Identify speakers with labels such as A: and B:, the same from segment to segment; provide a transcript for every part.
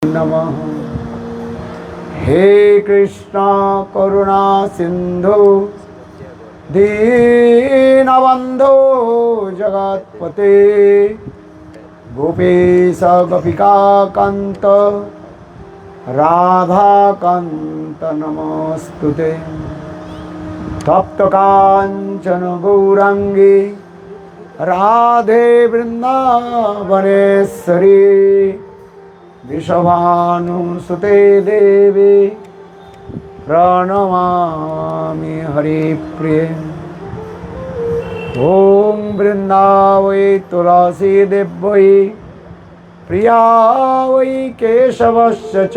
A: नमः। हे कृष्णा करुणा सिंधु दीनबंधो जगत्पते गोपेश गोपिका कांत राधा कांत नमस्तुते। तप्त कांचन गौरांगी राधे वृंदावनेश्वरी विश्वभानुसुते देवी प्रणमामि हरिप्रिये। ॐ वृंदावै तुलसी देव्यै प्रिया वै केशवस्य च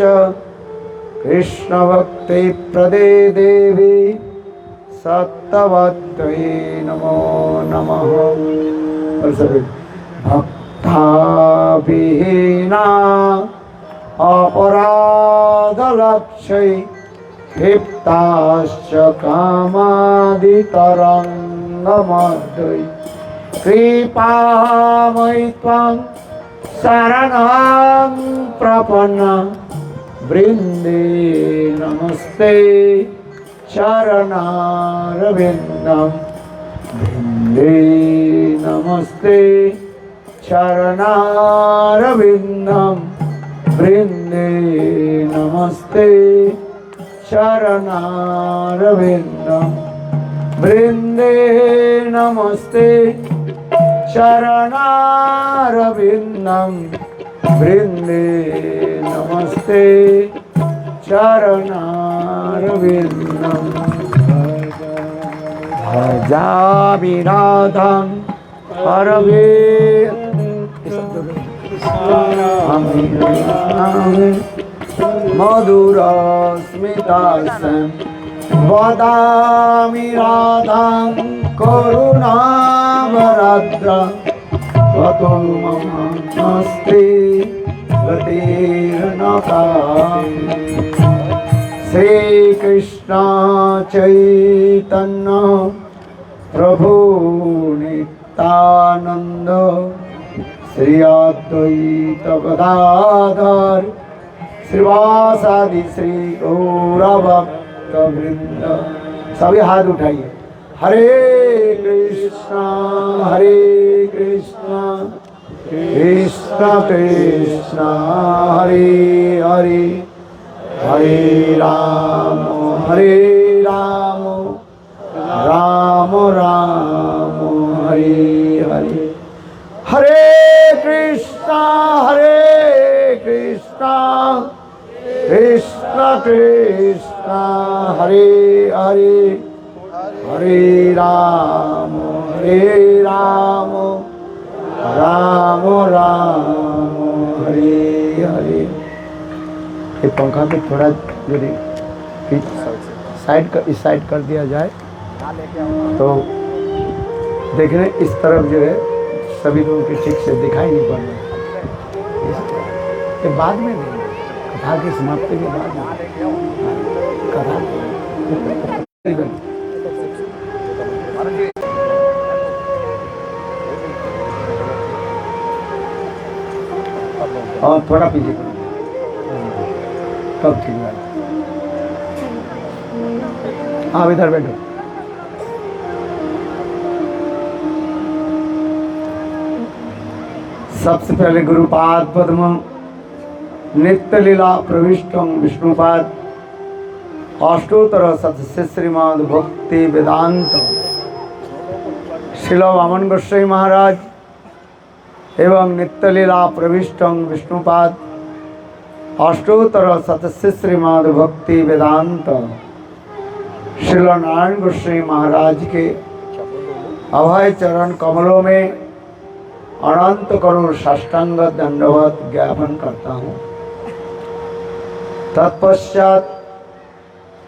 A: कृष्णभक्ति प्रदे देवी सत्तवत्यै नमो नमः। भक्ताभिहीना अपराधलक्ष्यै क्षिप्ताश्च कामादितरङ्गमध्यै कृपामयि त्वां शरणं प्रपन्ना वृन्दे नमस्ते चरणारविन्दं वृन्दे नमस्ते चरणारविन्दं वृन्दे नमस्ते चरणारविन्दं वृन्दे नमस्ते चरणारविन्दं वृन्दे नमस्ते चरणारविन्दं भजामि हरवे मधुरस्मितास्तं वदामि राधां करुणावराद्रां ततो मम नस्ते गतिर्नकामि। श्रीकृष्ण चैतन्य प्रभु नित्यानंद श्री अद्वैत गदाधर श्रीवासादि श्री गौरभक्त वृंद। सभी हाथ उठाइए। हरे कृष्णा कृष्ण कृष्ण हरे हरे हरे राम राम राम हरे हरे। हरे कृष्णा कृष्ण कृष्ण हरे हरे हरे राम राम राम हरे हरे। ये पंखा को थोड़ा यदि इस साइड कर दिया जाए तो देखने इस तरफ जो है सभी लोगों के ठीक से दिखाई नहीं पड़ रहा। ये बाद में नहीं, कथा की समाप्ति के बाद कथा और थोड़ा पीछे करो तब ठीक है। हाँ इधर बैठो। सबसे पहले गुरुपाद पद्म नित्य लीला प्रविष्टं विष्णुपाद अष्टोत्तर सतस्य श्रीमद् भक्ति वेदांत श्रील वामन गोस्वामी महाराज एवं नित्य लीला प्रविष्टं विष्णुपाद अष्टोत्तर सतस्य श्रीमद् भक्ति वेदांत श्रील नारायण गोस्वामी महाराज के अभय चरण कमलों में अनंत करोड़ साष्टांग दंडवत ज्ञापन करता हूँ। तत्पश्चात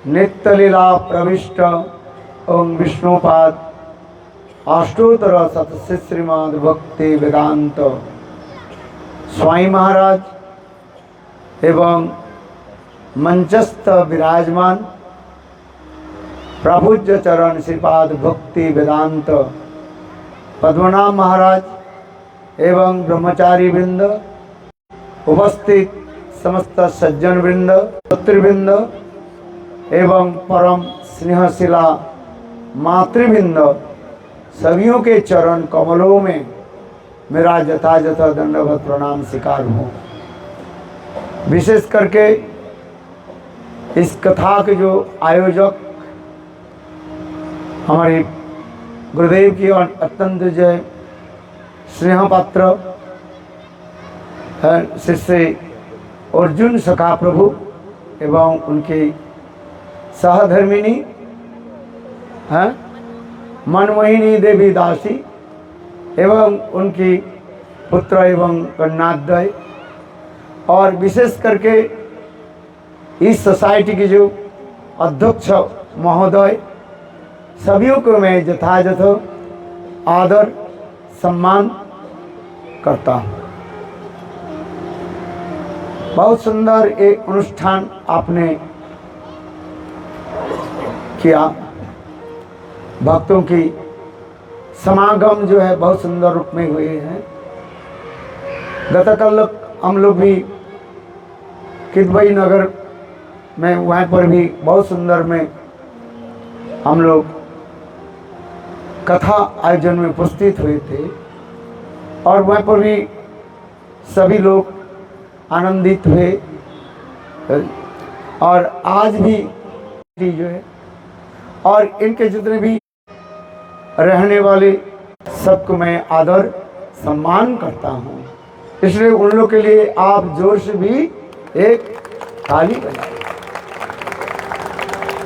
A: नित्य लीला प्रविष्ट ओम विष्णुपाद अष्टोत्तर सतस्य श्रीमद् भक्ति वेदांत स्वामी महाराज एवं मंचस्थ विराजमान प्रभुज्य चरण श्रीपाद भक्ति वेदांत पद्मनाभ महाराज एवं ब्रह्मचारी वृंद उपस्थित समस्त सज्जन वृंद, पुत्रवृंद एवं परम स्नेहशिला मातृवृंद सभियों के चरण कमलों में मेरा यथायथ दंडवत प्रणाम स्वीकार हो। विशेष करके इस कथा के जो आयोजक हमारे गुरुदेव की और अत्यंत जय स्नेह पात्र शिष्य अर्जुन सखा प्रभु एवं उनकी सहधर्मिणी मनमोहिनी देवी दासी एवं उनकी पुत्र एवं कन्याद्वय, और विशेष करके इस सोसाइटी के जो अध्यक्ष महोदय, सभी को मैं यथायथ आदर सम्मान करता हूँ। बहुत सुंदर एक अनुष्ठान आपने किया, भक्तों की समागम जो है बहुत सुंदर रूप में हुए हैं। गतकल हम लोग भी किदवई नगर में वहाँ पर भी बहुत सुंदर में हम लोग कथा आयोजन में उपस्थित हुए थे, और वहाँ पर भी सभी लोग आनंदित हुए। और आज भी जो है और इनके जितने भी रहने वाले सबको मैं आदर सम्मान करता हूँ, इसलिए उन लोग के लिए आप जोर से भी एक ताली बजाइए,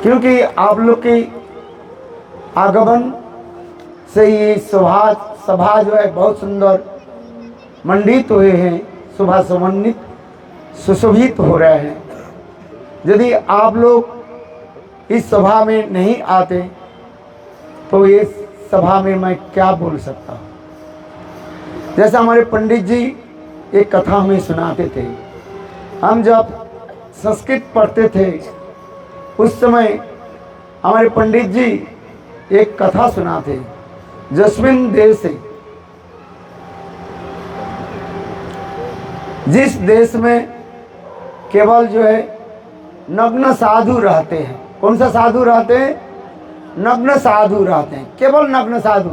A: क्योंकि आप लोग की आगमन से ये सभा जो है बहुत सुंदर मंडित हुए हैं, शोभा समन्वित सुशोभित हो रहे हैं। यदि आप लोग इस सभा में नहीं आते तो ये सभा में मैं क्या बोल सकता हूँ। जैसे हमारे पंडित जी एक कथा हमें सुनाते थे, हम जब संस्कृत पढ़ते थे उस समय हमारे पंडित जी एक कथा सुनाते, जस्मिन देश से, जिस देश में केवल जो है नग्न साधु रहते हैं। कौन सा साधु रहते हैं? नग्न साधु रहते हैं, केवल नग्न साधु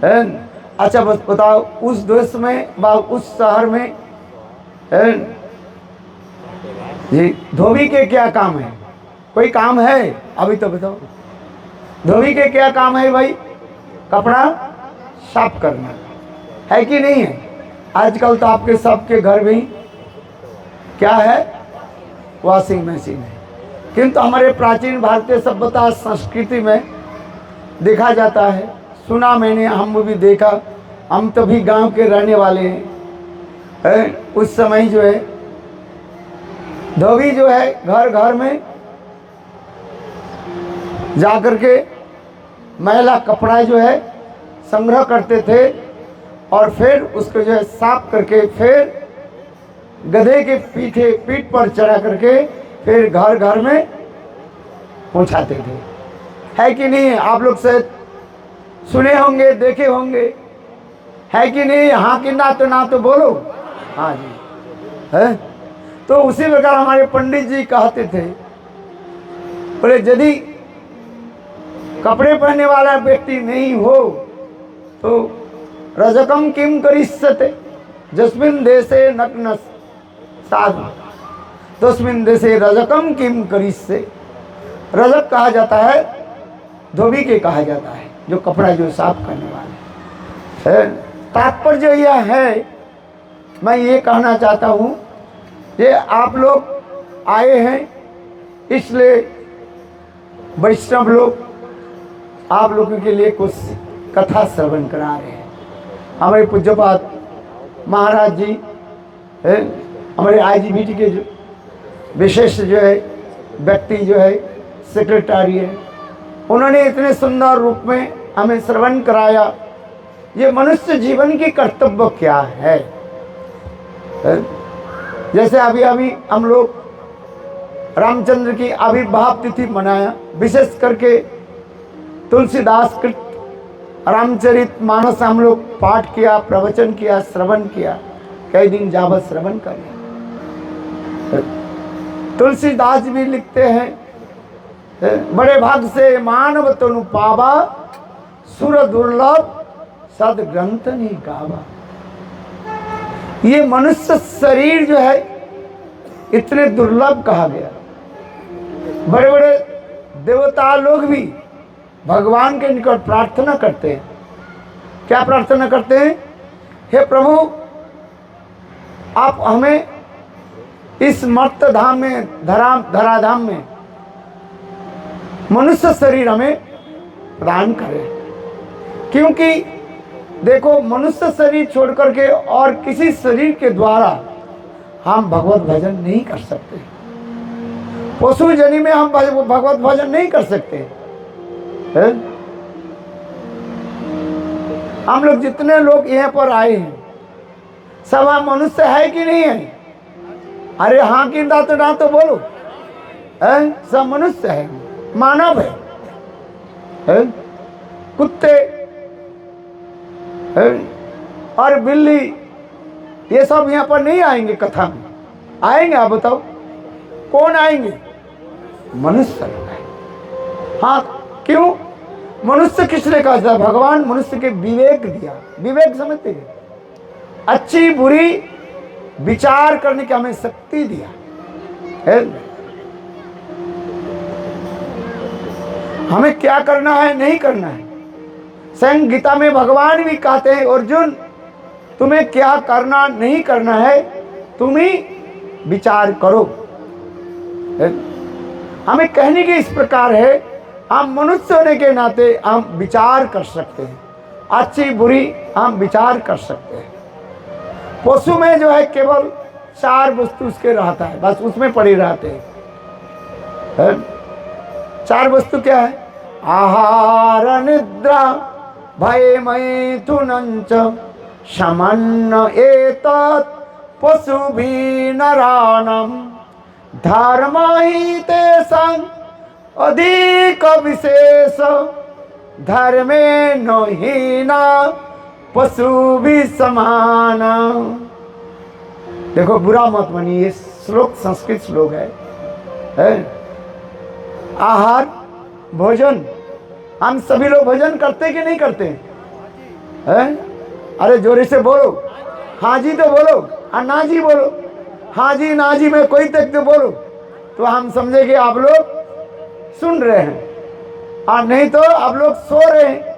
A: है। अच्छा बस बताओ, उस देश में उस शहर में है जी धोबी के क्या काम है? कोई काम है? अभी तो बताओ, धोबी के क्या काम है भाई? कपड़ा साफ करना है कि नहीं है? आजकल तो आपके सबके घर में क्या है? वॉशिंग मशीन है। किंतु हमारे प्राचीन भारतीय सभ्यता संस्कृति में देखा जाता है, सुना मैंने, हम भी देखा, हम तो भी गांव के रहने वाले हैं। उस समय जो है धोबी जो है घर घर में जाकर के मैला कपड़ा जो है संग्रह करते थे, और फिर उसको जो है साफ करके फिर गधे के पीठ पर चढ़ा करके फिर घर घर में पहुंचाते थे। है कि नहीं? आप लोग से सुने होंगे, देखे होंगे, है कि नहीं? हाँ कि ना तो बोलो। हाँ जी है। तो उसी प्रकार हमारे पंडित जी कहते थे, बोले यदि कपड़े पहनने वाला व्यक्ति नहीं हो तो रजकम किम करिष्यते जस्मिन देशे नग्न साधु तस्मिन देशे रजकम किम करिष्ये। रजक कहा जाता है, धोबी के कहा जाता है, जो कपड़ा जो साफ करने वाले है। तात्पर्य यह है, मैं ये कहना चाहता हूँ, ये आप लोग आए हैं इसलिए वैष्णव लोग आप लोगों के लिए कुछ कथा श्रवण करा रहे हैं। हमारे पूज्यपाद महाराज जी है, हमारे IGBT के जो विशेष जो है व्यक्ति जो है सेक्रेटरी है, उन्होंने इतने सुंदर रूप में हमें श्रवण कराया। ये मनुष्य जीवन की कर्तव्य क्या है? जैसे अभी हम लोग रामचंद्र की आविर्भाव तिथि मनाया, विशेष करके तुलसीदास कृत रामचरित मानस हम लोग पाठ किया, प्रवचन किया, श्रवण किया, कई दिन जावत श्रवण कर लिया। तुलसीदास भी लिखते हैं, बड़े भाग से मानव तनु पावा, सुर दुर्लभ सद ग्रंथ नहीं गावा। ये मनुष्य शरीर जो है इतने दुर्लभ कहा गया। बड़े बड़े देवता लोग भी भगवान के निकट प्रार्थना करते हैं। क्या प्रार्थना करते हैं? हे प्रभु, आप हमें इस मर्त धाम में, धराधाम में मनुष्य शरीर हमें प्रदान करें। क्योंकि देखो, मनुष्य शरीर छोड़ करके और किसी शरीर के द्वारा हम भगवत भजन नहीं कर सकते। पशु जनी में हम भगवत भजन नहीं कर सकते है? हम लोग जितने लोग यहाँ पर आए हैं सब हम मनुष्य है कि नहीं है? अरे हाँ कि ना तो बोलो है? सब मनुष्य है, मानव है? कुत्ते है? और बिल्ली ये सब यहाँ पर नहीं आएंगे कथा में। आएंगे? आप बताओ कौन आएंगे? मनुष्य है। हाँ, क्यों? मनुष्य किसने कहा था? भगवान मनुष्य के विवेक दिया। विवेक समझते हैं? अच्छी बुरी विचार करने की हमें शक्ति दिया है। हमें क्या करना है, नहीं करना है। स्वयं गीता में भगवान भी कहते हैं, अर्जुन तुम्हें क्या करना नहीं करना है तुम ही विचार करो। हमें कहने की इस प्रकार है, हम मनुष्य होने के नाते हम विचार कर सकते हैं, अच्छी बुरी हम विचार कर सकते हैं। पशु में जो है केवल 4 वस्तु उसके रहता है, बस उसमें पड़े रहते हैं। 4 वस्तु क्या है? आहार निद्रा भय मैथुनंच समन्न एतत् पशुभिः नराणां धर्म हि तेषां अधिक विशेष धर्मेण हीना पशुभिः समान। देखो, बुरा मत मानिए, ये श्लोक संस्कृत श्लोक है? आहार, भोजन, हम सभी लोग भोजन करते कि नहीं करते हैं? अरे जोरे से बोलो, हाँ जी तो बोलो, और ना जी बोलो। हाँ जी ना जी में कोई तक तो बोलो, तो हम समझेंगे आप लोग सुन रहे हैं, और नहीं तो आप लोग सो रहे हैं।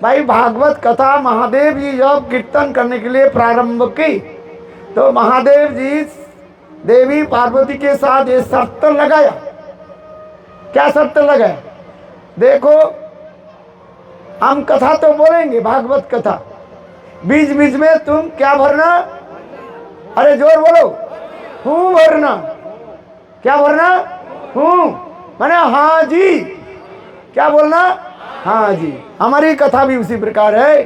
A: भाई, भागवत कथा महादेव जी जब कीर्तन करने के लिए प्रारंभ की तो महादेव जी देवी पार्वती के साथ ये शर्त लगाया। क्या शर्त लगाया? देखो, हम कथा तो बोलेंगे, भागवत कथा, बीच बीच में तुम क्या भरना? अरे जोर बोलो, हूँ भरना। क्या भरना? हूँ माने हाँ जी। क्या बोलना? हाँ जी। हमारी कथा भी उसी प्रकार है?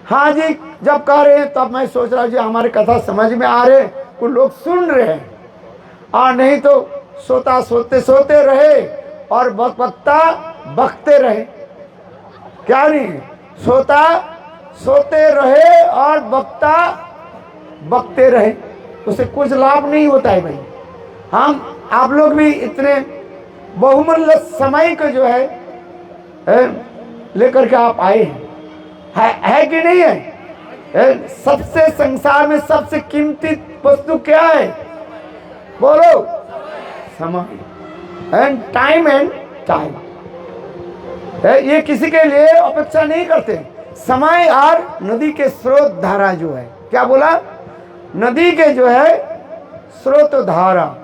A: हाँ जी जब कह रहे हैं तब मैं सोच रहा हूँ जी हमारी कथा समझ में आ रहे, कुछ लोग सुन रहे हैं, और नहीं तो सोता सोते रहे और वक्ता बकते रहे। क्या नहीं? सोता सोते रहे और वक्ता बकते रहे, उसे कुछ लाभ नहीं होता है। भाई, हम आप लोग भी इतने बहुमूल्य समय को जो है लेकर के आप आए है कि नहीं है? सबसे संसार में सबसे कीमती वस्तु क्या है? बोलो, समय। एंड टाइम ये किसी के लिए अपेक्षा नहीं करते। समय और नदी के स्रोत धारा जो है, क्या बोला? नदी के जो है स्रोत धारा,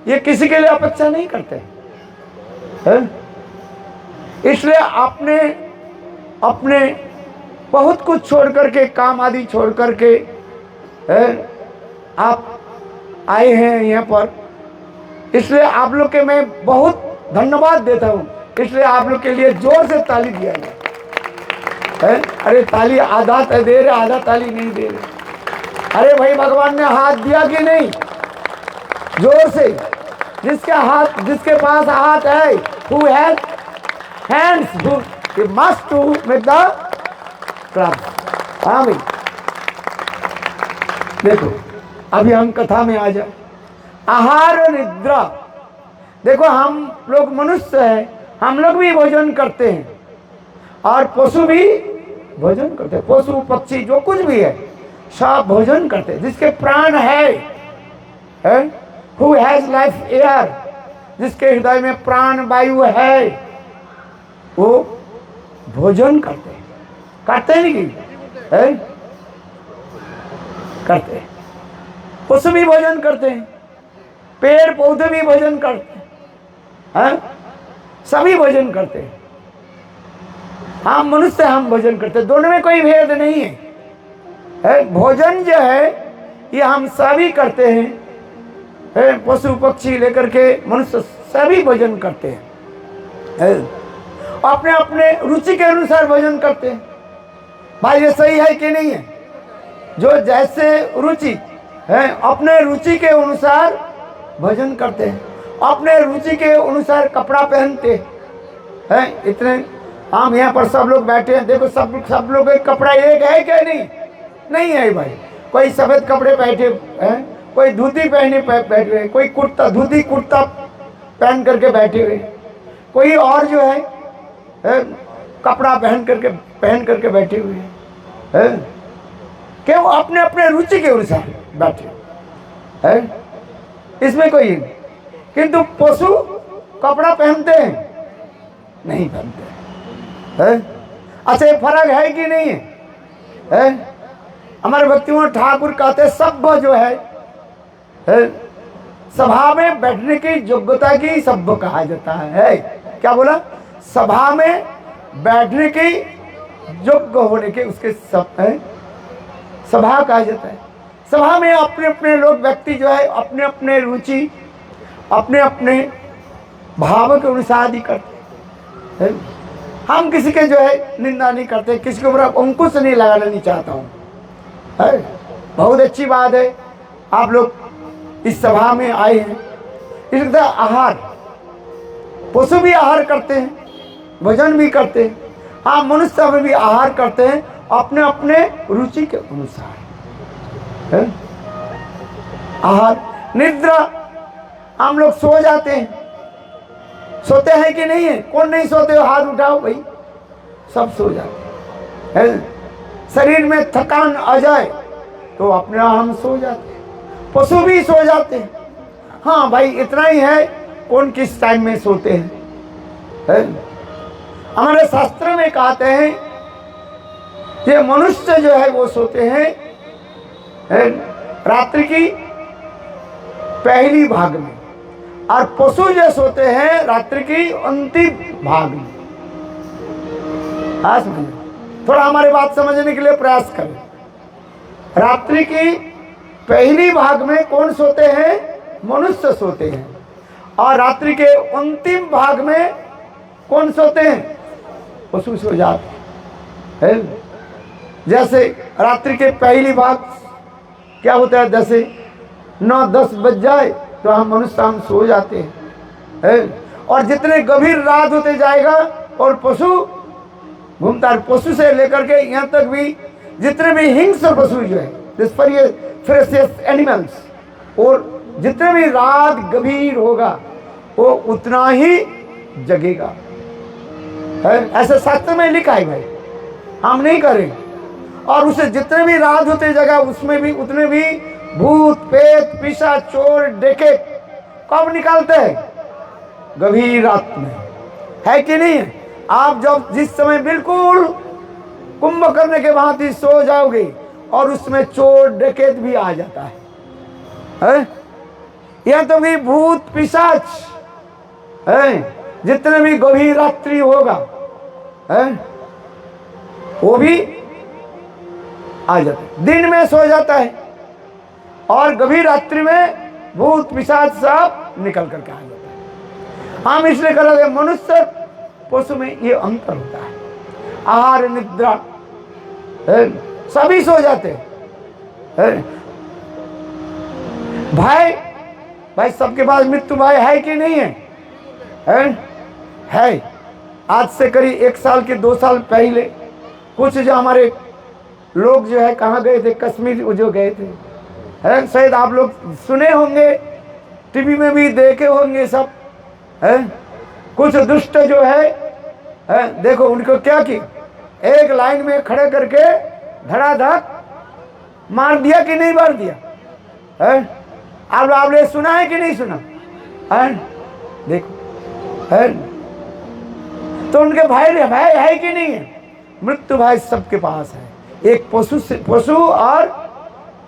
A: ये किसी के लिए अपेक्षा नहीं करते। इसलिए आपने अपने बहुत कुछ छोड़ करके, काम आदि छोड़ करके आप आए हैं यहाँ पर। इसलिए आप लोग के मैं बहुत धन्यवाद देता हूँ। इसलिए आप लोग के लिए जोर से ताली दिया गया। अरे ताली आधा दे रहे, आधा ताली नहीं दे रहे। अरे भाई, भगवान ने हाथ दिया कि नहीं? जोर से। जिसके पास हाथ है, who has hands, he must to make the clap। हाँ भाई, देखो अभी हम कथा में आ जाए। आहार निद्रा, देखो हम लोग मनुष्य हैं, हम लोग भी भोजन करते हैं और पशु भी भोजन करते हैं। पशु पक्षी जो कुछ भी है सब भोजन करते हैं। जिसके प्राण है हु हैज लाइफ एयर, जिसके हृदय में प्राण वायु है वो भोजन करते हैं। करते नहीं है? करते हैं। पशु भी भोजन करते हैं, पेड़ पौधे भी भोजन करते हैं, सभी भोजन करते हैं। हम मनुष्य हम भोजन करते हैं, दोनों में कोई भेद नहीं है। भोजन जो है ये हम सभी करते हैं। पशु पक्षी लेकर के मनुष्य सभी भोजन करते हैं, अपने अपने रुचि के अनुसार भोजन करते हैं। भाई ये सही है कि नहीं है? जो जैसे रुचि है अपने रुचि के अनुसार भोजन करते हैं, अपने रुचि के अनुसार कपड़ा पहनते हैं। इतने हम यहाँ पर सब लोग बैठे हैं, देखो सब लोग एक कपड़ा एक है क्या? नहीं है भाई। कोई सफेद कपड़े बैठे हैं, कोई धोती पहने बैठे हुए, कोई कुर्ता धोती कुर्ता पहन करके बैठे हुए, कोई और जो है कपड़ा पहन करके बैठे हुए हैं। क्यों? अपने अपने रुचि के अनुसार बैठे हैं, इसमें कोई नहीं। किंतु पशु कपड़ा पहनते हैं? नहीं पहनते हैं। अच्छा ये फर्क है कि नहीं है? हमारे भक्तियों ठाकुर कहते हैं सभ्य जो है सभा में बैठने की योग्यता की सभ्य कहा जाता है। क्या बोला? सभा में बैठने की योग्य होने के उसके सभा कहा जाता है। सभा में अपने अपने लोग व्यक्ति जो है अपने अपने रुचि अपने अपने भाव के अनुसार ही करते हैं। हम किसी के जो है निंदा नहीं करते, किसी के ऊपर अंकुश नहीं लगाना नहीं चाहता हूँ। बहुत अच्छी बात है आप लोग इस सभा में आए हैं। इस तरह आहार, पशु भी आहार करते हैं, भोजन भी करते हैं। हाँ, मनुष्य में भी आहार करते हैं अपने अपने रुचि के अनुसार। आहार निद्रा, हम लोग सो जाते हैं। सोते हैं कि नहीं है? कौन नहीं सोते हो? हाथ उठाओ भाई। सब सो जाते हैं। शरीर में थकान आ जाए तो अपने हम सो जाते हैं। पशु भी सो जाते हैं। हाँ भाई इतना ही है, कौन किस टाइम में सोते हैं। हमारे शास्त्र में कहते हैं ये मनुष्य जो है वो सोते हैं रात्रि की पहली भाग में, और पशु जो सोते हैं रात्रि की अंतिम भाग में। हाँ समझे? थोड़ा हमारी बात समझने के लिए प्रयास करें। रात्रि की पहली भाग में कौन सोते हैं? मनुष्य सोते हैं। और रात्रि के अंतिम भाग में कौन सोते हैं? पशु सो जाते हैं। जैसे रात्रि के पहली भाग क्या होता है, जैसे 9-10 बज जाए तो हम मनुष्य हम सो जाते हैं। और जितने गंभीर रात होते जाएगा और पशु घूमता है। पशु से लेकर के यहाँ तक भी जितने भी हिंस्र पशु जो है, जिस पर ये फ्रेशियस एनिमल्स, और जितने भी रात गंभीर होगा वो उतना ही जगेगा। ऐसे शास्त्र में लिखा है भाई, हम नहीं करेंगे। और उसे जितने भी रात होते जगह उसमें भी उतने भी भूत पेत पिशाच चोर डकैत कब निकालते हैं? गंभीर रात में, है कि नहीं? आप जब जिस समय बिल्कुल कुंभकर्ण के भांति सो जाओगे और उसमें चोर डकैत भी आ जाता है। यह तो भी भूत पिशाच जितने भी गंभीर रात्रि होगा वो भी आ जाता है। दिन में सो जाता है और गंभीर रात्रि में भूत पिशाच सब निकल करके आ जाता है। हम इसलिए कर रहे हैं मनुष्य पशु में ये अंतर होता है। आहार निद्रा सभी सो जाते हैं। भाई सबके पास मृत्यु भाई है कि नहीं है? है। आज से करीब 1 साल के 2 साल पहले कुछ जो हमारे लोग जो है कहाँ गए थे, कश्मीर जो गए थे, है, शायद आप लोग सुने होंगे, टीवी में भी देखे होंगे सब है। कुछ दुष्ट जो है देखो उनको क्या की, एक लाइन में खड़े करके धड़ाधड़ मार दिया कि नहीं मार दिया है। आपने सुना है कि नहीं सुना है? देखो है तो उनके भय है कि नहीं है? मृत्यु भय सबके पास है। एक पशु और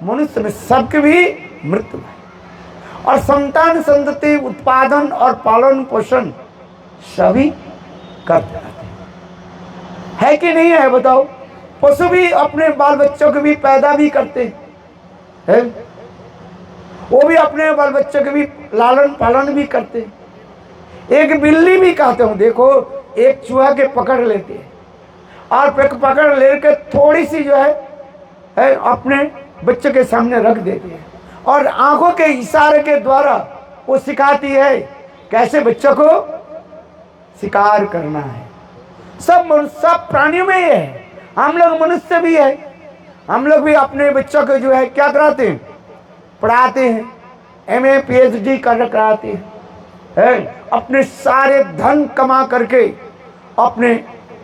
A: मनुष्य में सबके भी मृत्यु भय, और संतान संतति उत्पादन और पालन पोषण सभी करते रहते है कि नहीं है? बताओ, पशु भी अपने बाल बच्चों को भी पैदा भी करते हैं, वो भी अपने बाल बच्चों के भी लालन पालन भी करते हैं। एक बिल्ली भी कहते हो, देखो एक चूहा के पकड़ लेते हैं और पकड़ लेकर थोड़ी सी जो है अपने बच्चे के सामने रख देती है, और आंखों के इशारे के द्वारा वो सिखाती है कैसे बच्चों को शिकार करना है। सब प्राणियों में ये है। हम लोग मनुष्य भी है, हम लोग भी अपने बच्चों को जो है क्या कराते हैं, पढ़ाते हैं, MA PhD कराते हैं, अपने सारे धन कमा करके अपने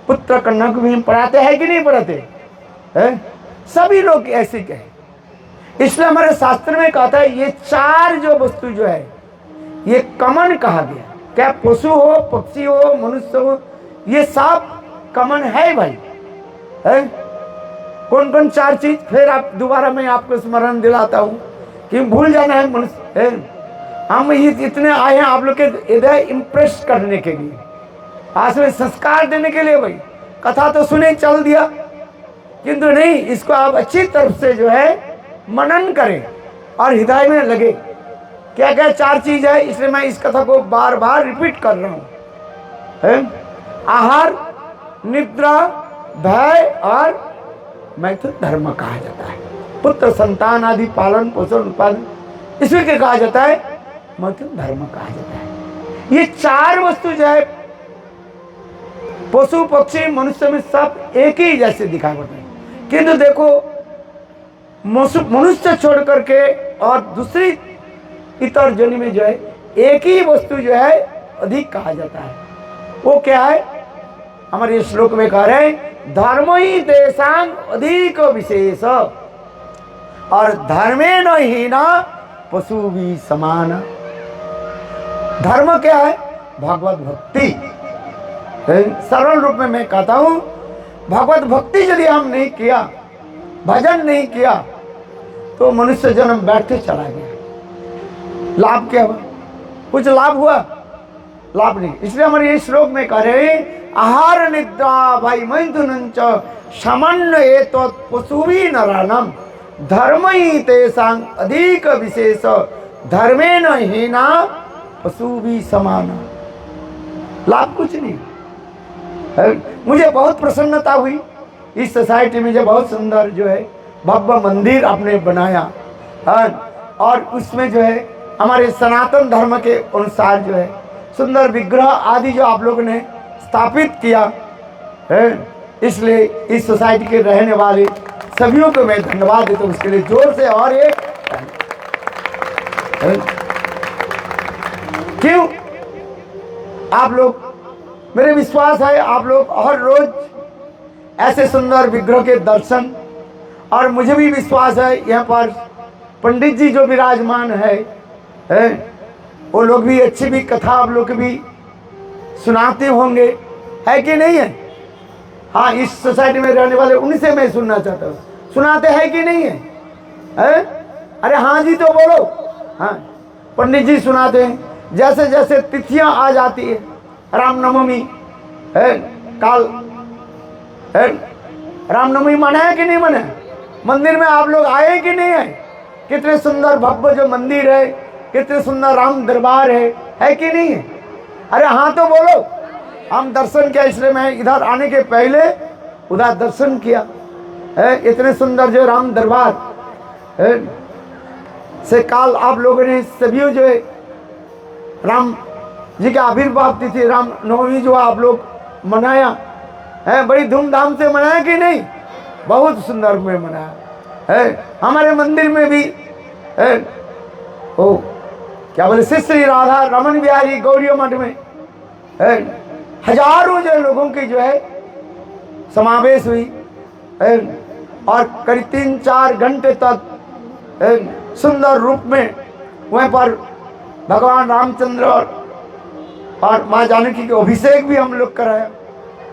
A: पुत्र कन्या को भी पढ़ाते हैं कि नहीं पढ़ाते हैं? सभी लोग ऐसे कहे। इसलिए हमारे शास्त्र में कहता है ये चार जो वस्तु जो है ये कमन कहा गया। क्या पशु हो, पक्षी हो, मनुष्य हो, ये सब कमन है भाई है? कौन कौन चार चीज? फिर आप दोबारा मैं आपको स्मरण दिलाता हूँ कि भूल जाना है मनुष्य है। हम इतने आए हैं आप लोग के इधर इम्प्रेस करने के लिए, आज में संस्कार देने के लिए। भाई कथा तो सुने चल दिया, किंतु नहीं, इसको आप अच्छी तरफ से जो है मनन करें और हृदय में लगे। क्या क्या चार चीज है, इसलिए मैं इस कथा को बार बार रिपीट कर रहा हूँ। आहार, निद्रा, भय और मैथुन धर्म कहा जाता है। पुत्र संतान आदि पालन पोषण उत्पादन इसमें क्या कहा जाता है? मैथुन धर्म कहा जाता है। ये चार वस्तु जो है पशु पक्षी मनुष्य में सब एक ही जैसे दिखाई पड़ते हैं, किंतु देखो मनुष्य छोड़ करके और दूसरी इतर जन्म में जो है एक ही वस्तु जो है अधिक कहा जाता है। वो क्या है? हमारे श्लोक में कह रहे हैं धर्म ही तेषां अधिक विशेष और धर्मे न हीना पशु भी समान। धर्म क्या है? भगवत भक्ति। सरल रूप में मैं कहता हूं, भगवत भक्ति यदि हम नहीं किया, भजन नहीं किया, तो मनुष्य जन्म बैठे चला गया। लाभ क्या हुआ? कुछ लाभ हुआ? लाभ नहीं। इसलिए हमारे ये श्लोक में कह रहे आहार निद्रा भाई मैथुनं च समन्वये तो पशुभी नरानम धर्म ही तेषां अधिक विशेष धर्मेण हीना पशु भी समान। लाभ कुछ नहीं। मुझे बहुत प्रसन्नता हुई इस सोसाइटी में, जो बहुत सुंदर जो है भव्य मंदिर आपने बनाया और उसमें जो है हमारे सनातन धर्म के अनुसार जो है सुंदर विग्रह आदि जो आप लोगों ने स्थापित किया है। इसलिए इस सोसाइटी के रहने वाले सभियों को मैं धन्यवाद देता हूँ। उसके लिए जोर से और एक क्यों? आप लोग, मेरे विश्वास है आप लोग हर रोज ऐसे सुंदर विग्रह के दर्शन, और मुझे भी विश्वास है यहाँ पर पंडित जी जो विराजमान है वो लोग भी अच्छी भी कथा आप लोग भी सुनाते होंगे, है कि नहीं है? हाँ, इस सोसाइटी में रहने वाले उनसे मैं सुनना चाहता हूँ, सुनाते हैं कि नहीं है? अरे हाँ जी तो बोलो। हाँ, पंडित जी सुनाते हैं। जैसे जैसे तिथियां आ जाती है, रामनवमी है, काल है, रामनवमी मनाया कि नहीं मनाया? मंदिर में आप लोग आए कि नहीं आए? कितने सुंदर भव्य जो मंदिर है, कितने सुंदर राम दरबार है कि नहीं है? अरे हाँ तो बोलो। हम दर्शन किया, इसलिए मैं इधर आने के पहले उधर दर्शन किया है। इतने सुंदर जो राम दरबार है से काल आप लोगों ने सभी जो है राम जी के आविर्भाव तिथि राम नवमी जो आप लोग मनाया है, बड़ी धूमधाम से मनाया कि नहीं? बहुत सुंदर में मनाया है। हमारे मंदिर में भी है? ओ क्या बोले, श्री श्री राधा रमन बिहारी गौरी मठ में है? हजारों जो लोगों की जो है समावेश हुई है? और करीब 3-4 घंटे तक है? सुंदर रूप में वहाँ पर भगवान रामचंद्र और माँ जानकी के अभिषेक भी हम लोग कराया।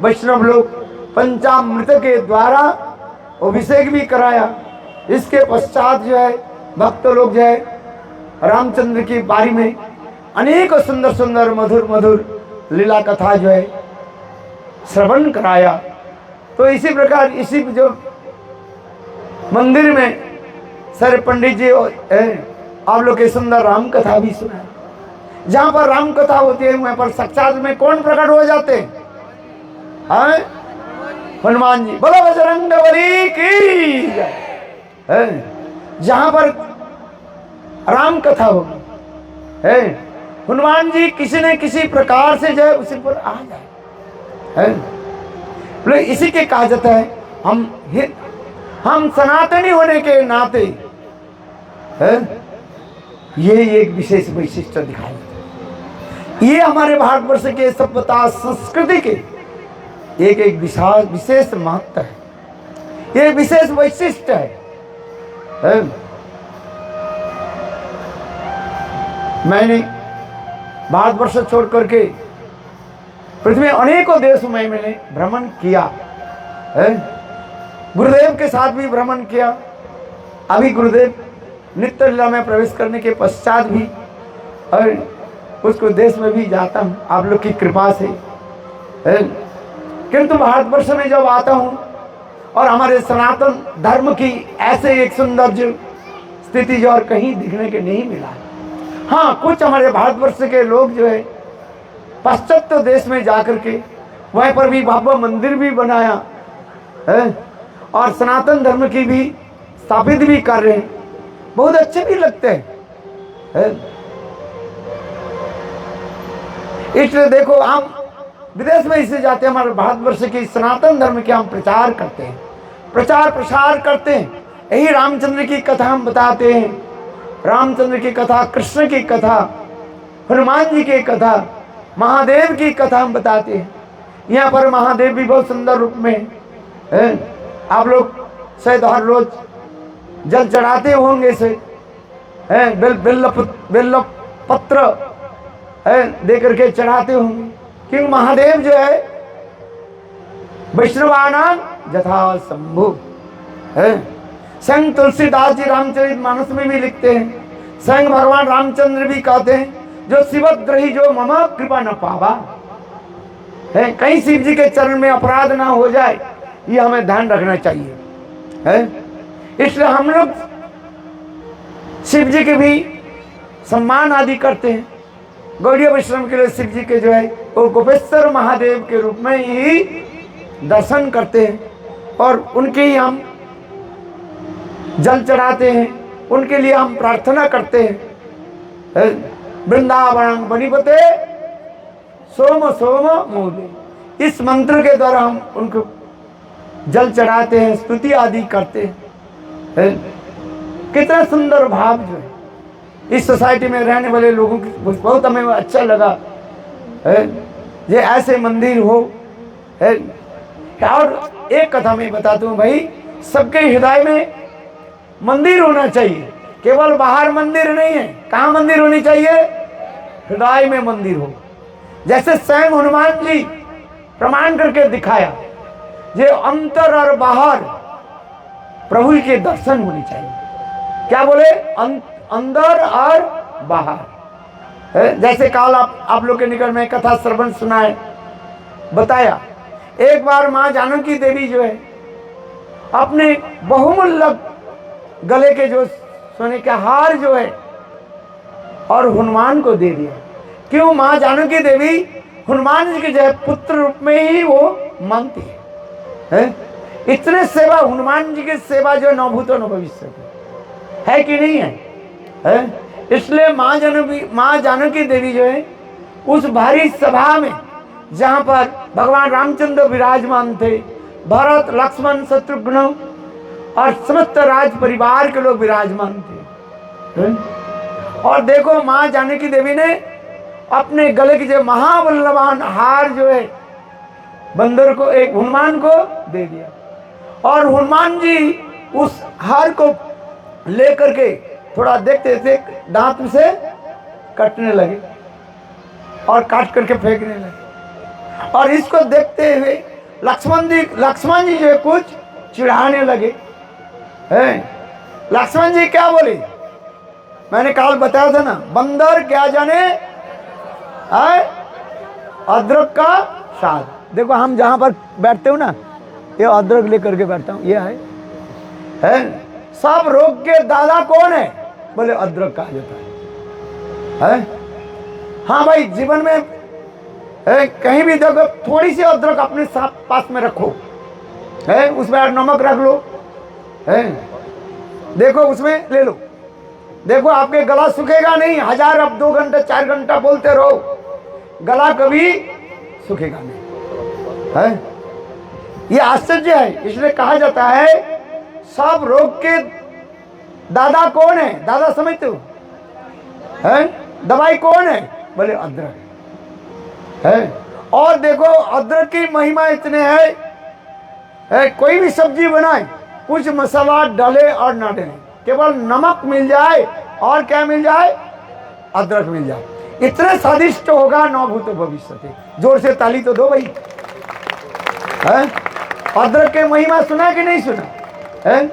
A: वैष्णव लोग पंचामृत के द्वारा अभिषेक भी कराया। इसके पश्चात जो है भक्त लोग जो है रामचंद्र की बारी में अनेक सुंदर सुंदर मधुर मधुर लीला कथा जो है श्रवण कराया। तो इसी प्रकार इसी जो मंदिर में सर पंडित जी आप लोग के सुंदर राम कथा भी सुना। जहां पर राम कथा होती है वहां पर साक्षात में कौन प्रकट हो जाते हैं? हनुमान जी। बोलो बजरंगबली की जय। जहां पर राम कथा होगी है, हनुमान जी किसी न किसी प्रकार से जो है उसी पर आ जाए है। इसी के कहा जाता है हम सनातनी होने के नाते है, ये एक विशेष वैशिष्ट दिखाई देता है। ये हमारे भारतवर्ष के सभ्यता संस्कृति के एक एक विशेष महत्व है, ये विशेष वैशिष्ट है। मैंने भारतवर्ष छोड़ करके पृथ्वी में अनेकों देशों में मैंने भ्रमण किया है। गुरुदेव के साथ भी भ्रमण किया। अभी गुरुदेव नित्य लीला में प्रवेश करने के पश्चात भी और उसको देश में भी जाता हूँ आप लोग की कृपा से। किंतु भारतवर्ष में जब आता हूँ और हमारे सनातन धर्म की ऐसे एक सुंदर जो स्थिति जो और कहीं दिखने के नहीं मिला। हाँ, कुछ हमारे भारतवर्ष के लोग जो है पाश्चात्य देश में जाकर के वहीं पर भी भव्य मंदिर भी बनाया है और सनातन धर्म की भी स्थापित भी कर रहे हैं, बहुत अच्छे भी लगते हैं। इसलिए देखो हम विदेश में इसे जाते हैं, हमारे भारतवर्ष की सनातन धर्म के हम प्रचार करते हैं, प्रचार प्रसार करते हैं। यही रामचंद्र की कथा हम बताते हैं, रामचंद्र की कथा, कृष्ण की कथा, हनुमान जी की कथा, महादेव की कथा हम बताते हैं। यहाँ पर महादेव भी बहुत सुंदर रूप में है। आप लोग शायद हर रोज जल चढ़ाते होंगे से है, बेल पत्र है दे करके चढ़ाते होंगे, क्योंकि महादेव जो है वैष्णवानां यथा शंभु है। स्वयं तुलसीदास जी रामचरितमानस में भी लिखते हैं, स्वयं भगवान रामचंद्र भी कहते हैं जो शिवद्रोही जो मम कृपा न पावा है। कहीं शिव जी के चरण में अपराध ना हो जाए, ये हमें ध्यान रखना चाहिए है। इसलिए हम लोग शिव जी के भी सम्मान आदि करते हैं। गौड़ीय वैष्णव के लिए शिव जी के जो है वो गोपेश्वर महादेव के रूप में ही दर्शन करते हैं और उनके ही हम जल चढ़ाते हैं, उनके लिए हम प्रार्थना करते हैं। वृंदावन बनिपते सोम सोम मोदे, इस मंत्र के द्वारा हम उनको जल चढ़ाते हैं, स्तुति आदि करते हैं। कितना सुंदर भाव जो है इस सोसाइटी में रहने वाले लोगों की बहुत हमें अच्छा लगा है, ये ऐसे मंदिर हो है। और एक कथा मैं बताता हूँ भाई, सबके हृदय में मंदिर होना चाहिए, केवल बाहर मंदिर नहीं है। कहाँ मंदिर होनी चाहिए? हृदय में मंदिर हो। जैसे स्वयं हनुमान जी प्रमाण करके दिखाया, ये अंतर और बाहर प्रभु के दर्शन होने चाहिए। क्या बोले? अंदर और बाहर। जैसे काल आप लोग के निकट में कथा श्रवण सुनाए बताया, एक बार माँ जानकी देवी जो है अपने बहुमूल्य गले के जो सोने का हार जो है और हनुमान को दे दिया। क्यों? माँ जानकी देवी हनुमान जी के जो है पुत्र रूप में ही वो मानती है। इतने सेवा हनुमान जी की सेवा जो न भूतो न भविष्य है कि नहीं है? इसलिए माँ जानकी देवी जो है उस भारी सभा में जहाँ पर भगवान रामचंद्र विराजमान थे, भरत लक्ष्मण शत्रुघ्न और समस्त राज परिवार के लोग विराजमान थे, हैं? और देखो मां जानकी देवी ने अपने गले की जो महाबलवान हार जो है बंदर को, एक हनुमान को दे दिया। और हनुमान जी उस हार को लेकर के थोड़ा देखते थे, दांत से कटने लगे और काट करके फेंकने लगे। और इसको देखते हुए लक्ष्मण जी जो है कुछ चिढ़ाने लगे हैं। लक्ष्मण जी क्या बोले, मैंने कल बताया था ना, बंदर क्या जाने है अदरक का स्वाद। देखो हम जहां पर बैठते हो ना, ये अदरक लेकर के बैठता हूं, ये है सब रोग के दादा कौन है, बोले अदरक कहा जाता है। हाँ भाई, जीवन में कहीं भी देखो थोड़ी सी अदरक अपने साथ पास में रखो, है उसमें नमक रख लो, है देखो उसमें ले लो, देखो आपके गला सूखेगा नहीं। हजार अब 2 घंटे 4 घंटा बोलते रहो, गला कभी सूखेगा नहीं है। ये आश्चर्य है। इसलिए कहा जाता है सब रोग के दादा कौन है, दादा समझते हो है, दवाई कौन है, बोले अदरक है। और देखो अदरक की महिमा इतने है, कोई भी सब्जी बनाए कुछ मसाला डाले और ना डाले, केवल नमक मिल जाए और क्या मिल जाए, अदरक मिल जाए, इतने स्वादिष्ट होगा न भूतो भविष्यति। जोर से ताली तो दो भाई। है अदरक के महिमा सुना कि नहीं सुना है?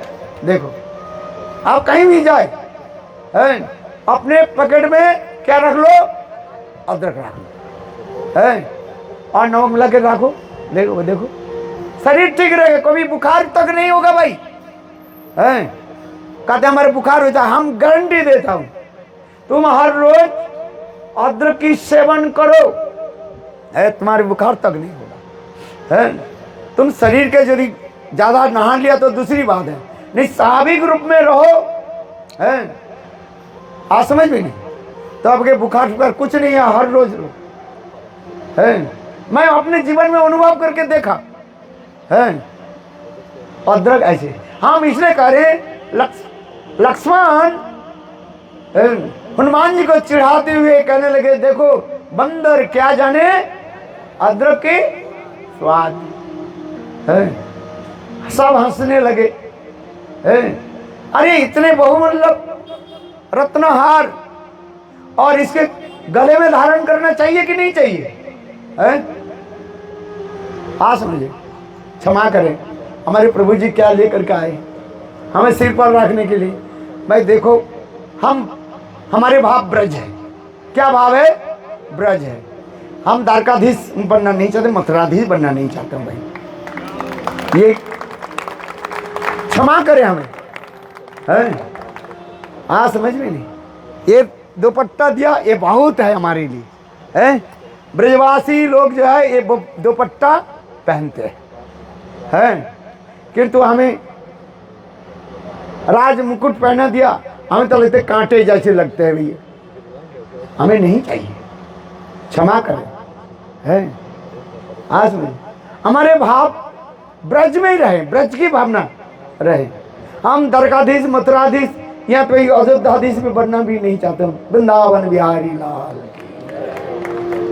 A: देखो आप कहीं भी जाए है, अपने पॉकेट में क्या रख लो, अदरक रख लो है, और नमक मिला के रखो, देखो देखो शरीर ठीक रहेगा, कभी बुखार तक नहीं होगा भाई है। कहते हमारे बुखार होता है, हम गारंटी देता हूं, तुम हर रोज अदरक की सेवन करो है, तुम्हारे बुखार तक नहीं होगा है। तुम शरीर के यदि ज्यादा नहा लिया तो दूसरी बात है, नहीं स्वाभाविक रूप में रहो है, आज समझ में नहीं तो आपके बुखार कुछ नहीं है, हर रोज लो है। मैं अपने जीवन में अनुभव करके देखा है। अदरक ऐसे हम इसलिए कह रहे, लक्ष्मण हनुमान जी को चिढ़ाते हुए कहने लगे, देखो बंदर क्या जाने अदरक के स्वाद है। सब हंसने लगे है। अरे इतने बहुमूल्य रत्नहार और इसके गले में धारण करना चाहिए कि नहीं चाहिए है? समझे, क्षमा करें, हमारे प्रभु जी क्या लेकर के आए हमें सिर पर रखने के लिए। भाई देखो हमारे भाव ब्रज है, क्या भाव है, ब्रज है। हम द्वारकाधीश बनना नहीं चाहते, मथुराधीश बनना नहीं चाहते भाई, ये क्षमा करें हमें है। समझ में नहीं, ये दुपट्टा दिया ये बहुत है हमारे लिए है। ब्रजवासी लोग जो है ये दुपट्टा पहनते हैं, किंतु हमें राज मुकुट पहना दिया, हमें तो लगते कांटे जैसे लगते हैं भैया, हमें नहीं चाहिए, क्षमा करें है। आज में हमारे भाव ब्रज में ही रहे, ब्रज की भावना रहे। हम द्वारकाधीश मथुराधीश या तो अयोध्याधीश में बनना भी नहीं चाहते, वृंदावन बिहारी लाल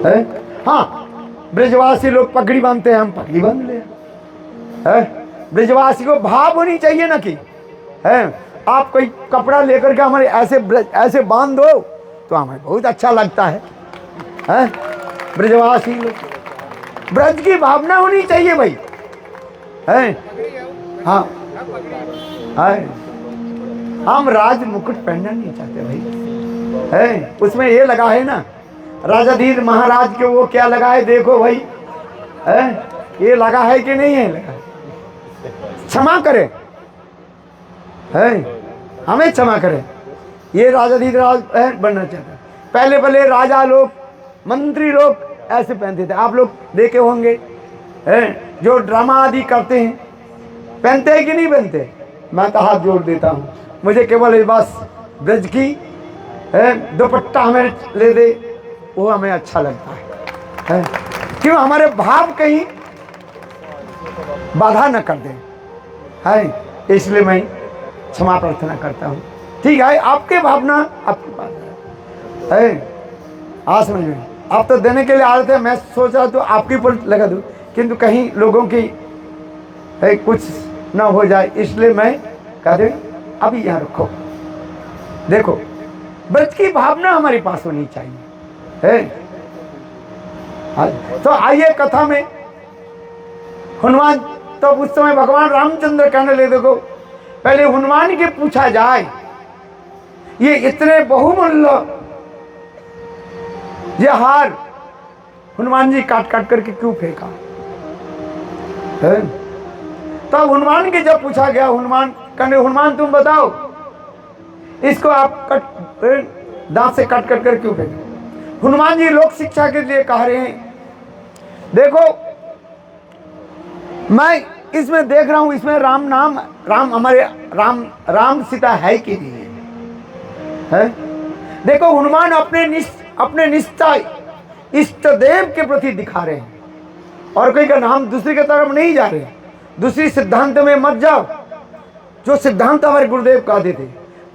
A: है। हाँ ब्रजवासी लोग पगड़ी बांधते हैं, हम पगड़ी बांध ले है। ब्रजवासी को भाव होनी चाहिए ना कि है, आप कोई कपड़ा लेकर के हमारे ऐसे बांध दो तो हमें बहुत अच्छा लगता है। ब्रजवासी लोग ब्रज की भावना होनी चाहिए भाई है। हाँ है, हम राज मुकुट पहनना नहीं चाहते भाई है। उसमें ये लगा है ना राजाधीश महाराज के, वो क्या लगा है देखो भाई है, ये लगा है कि नहीं है, लगा है। क्षमा करें है, हमें क्षमा करें, ये राजाधीश राज बनना चाहते हैं। पहले राजा लोग मंत्री लोग ऐसे पहनते थे, आप लोग देखे होंगे है, जो ड्रामा आदि करते हैं, पहनते हैं कि नहीं पहनते। मैं तो हाथ जोड़ देता हूँ, मुझे केवल इस बस ब्रज की दुपट्टा हमें ले दे, वो हमें अच्छा लगता है। क्यों, हमारे भाव कहीं बाधा न कर दे है। इसलिए मैं क्षमा प्रार्थना करता हूँ। ठीक है, आपके भावना आपकी बात है। समझ में आप तो देने के लिए आ रहे थे, मैं सोच रहा तो आपके ऊपर लगा दूं, किंतु कहीं लोगों की कुछ ना हो जाए, इसलिए मैं कह दे अभी यहाँ रखो। देखो, ब्रज की भावना हमारे पास होनी चाहिए है। तो आइए कथा में। हनुमान तो उस समय भगवान रामचंद्र कहने लगे, देखो पहले हनुमान के पूछा जाए, ये इतने बहुमूल्य ये हार हनुमान जी काट काट करके क्यों फेंका है? तब हनुमान के जब पूछा गया, हनुमान कहने, हनुमान तुम बताओ इसको आप दांत से काट काट कर क्यों फेंके? हनुमान जी लोक शिक्षा के लिए कह रहे हैं, देखो मैं इसमें देख रहा हूं, इसमें राम नाम, राम हमारे राम सीता है कि नहीं है? देखो हनुमान अपने निष्ठा इष्ट देव के प्रति दिखा रहे हैं, और कोई का नाम दूसरी की तरफ नहीं जा रहे हैं। दूसरी सिद्धांत में मत जाओ, जो सिद्धांत हमारे गुरुदेव कहते थे।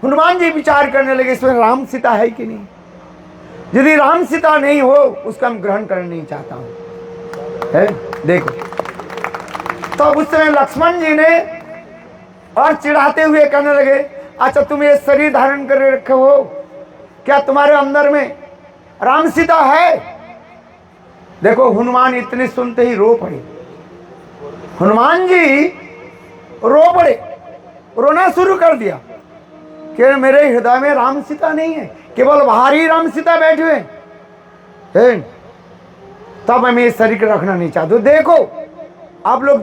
A: हनुमान जी विचार करने लगे, इसमें राम सीता है कि नहीं? यदि राम सीता नहीं हो, उसका मैं ग्रहण करना नहीं चाहता हूं है। देखो तो उस समय लक्ष्मण जी ने और चिढ़ाते हुए कहने लगे, अच्छा तुम ये शरीर धारण कर रखे हो, क्या तुम्हारे अंदर में राम सीता है? देखो हनुमान इतने सुनते ही रो पड़े। हनुमान जी रो पड़े, रोना शुरू कर दिया कि मेरे हृदय में राम सीता नहीं है, केवल बाहरी राम सीता बैठे हुए। तब मैं ये शरीर रखना नहीं चाहता। देखो आप लोग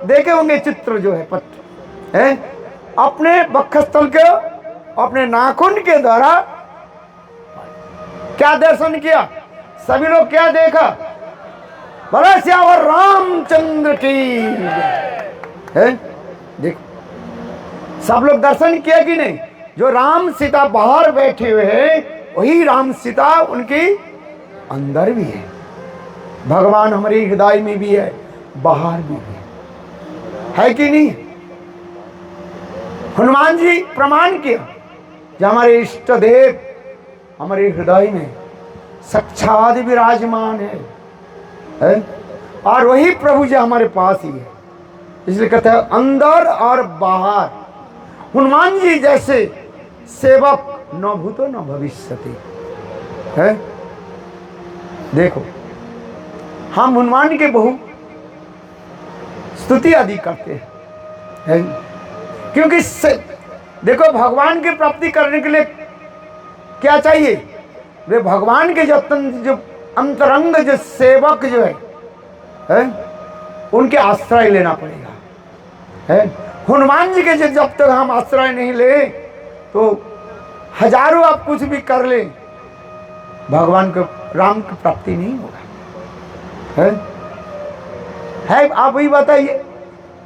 A: देखे होंगे चित्र जो है पत्र है, अपने वक्षस्थल के अपने नाखून के द्वारा क्या दर्शन किया? सभी लोग क्या देखा? बोलो सियावर रामचंद्र की है। देखो सब लोग दर्शन किया कि नहीं? जो राम सीता बाहर बैठे हुए हैं, वही राम सीता उनकी अंदर भी है। भगवान हमारे हृदय में भी है, बाहर भी है कि नहीं? हनुमान जी प्रमाण किया जो हमारे इष्ट देव हमारे हृदय में साक्षात विराजमान है? और वही प्रभु जी हमारे पास ही है। इसलिए कहते हैं अंदर और बाहर। हनुमान जी जैसे सेवक न भूतो न भविष्यति है। देखो हम हनुमान के बहु स्तुति आदि करते हैं, क्योंकि देखो भगवान की प्राप्ति करने के लिए क्या चाहिए? वे भगवान के जो अंतरंग जो सेवक जो है उनके आश्रय लेना पड़ेगा है। हनुमान जी के जब तक हम आश्रय नहीं ले, तो हजारों आप कुछ भी कर ले, भगवान को राम की प्राप्ति नहीं होगा है। आप वही बताइए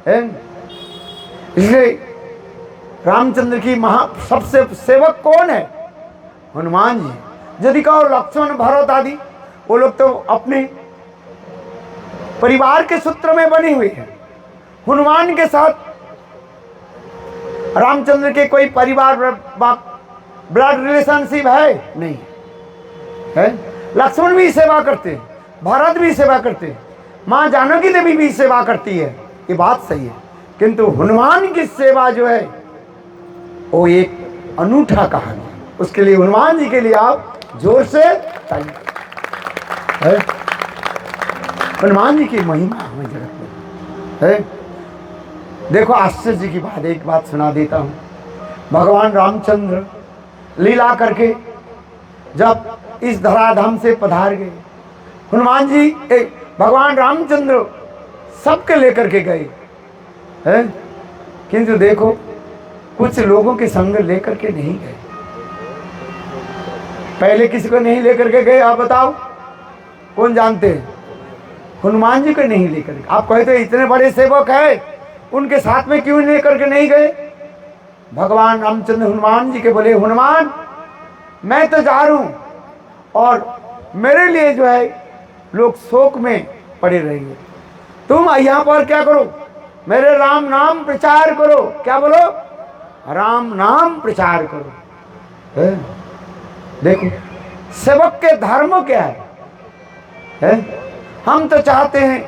A: है। इसलिए रामचंद्र की सबसे सेवक कौन है? हनुमान जी। यदि कहो लक्ष्मण भरत आदि, वो लोग तो अपने परिवार के सूत्र में बने हुए हैं। हनुमान के साथ रामचंद्र के कोई परिवार ब्लड रिलेशनशिप है नहीं है। लक्ष्मण भी सेवा करते, भरत भी सेवा करते, माँ जानकी देवी भी सेवा करती है, ये बात सही है। किंतु हनुमान की सेवा जो है वो एक अनूठा कहानी है। उसके लिए हनुमान जी के लिए आप जोर से ताली। हनुमान जी की महिमा हमें जगत में है। देखो आश्चर्य की बात, एक बात सुना देता हूँ। भगवान रामचंद्र लीला करके जब इस धराधाम से पधार गए, हनुमान जी भगवान रामचंद्र सबके लेकर के गए हैं, किंतु देखो कुछ लोगों के संग लेकर के नहीं गए। पहले किसी को नहीं लेकर के गए? आप बताओ कौन जानते हैं? हनुमान जी को नहीं लेकर गए। आप कहते इतने बड़े सेवक है, उनके साथ में क्यों लेकर के नहीं गए? भगवान रामचंद्र हनुमान जी के बोले, हनुमान मैं तो जा रहा हूं और मेरे लिए जो है लोग शोक में पड़े रहेंगे, तुम यहाँ पर क्या करो? मेरे राम नाम प्रचार करो। क्या बोलो? राम नाम प्रचार करो। है? देखो सेवक के धर्म क्या है? हम तो चाहते हैं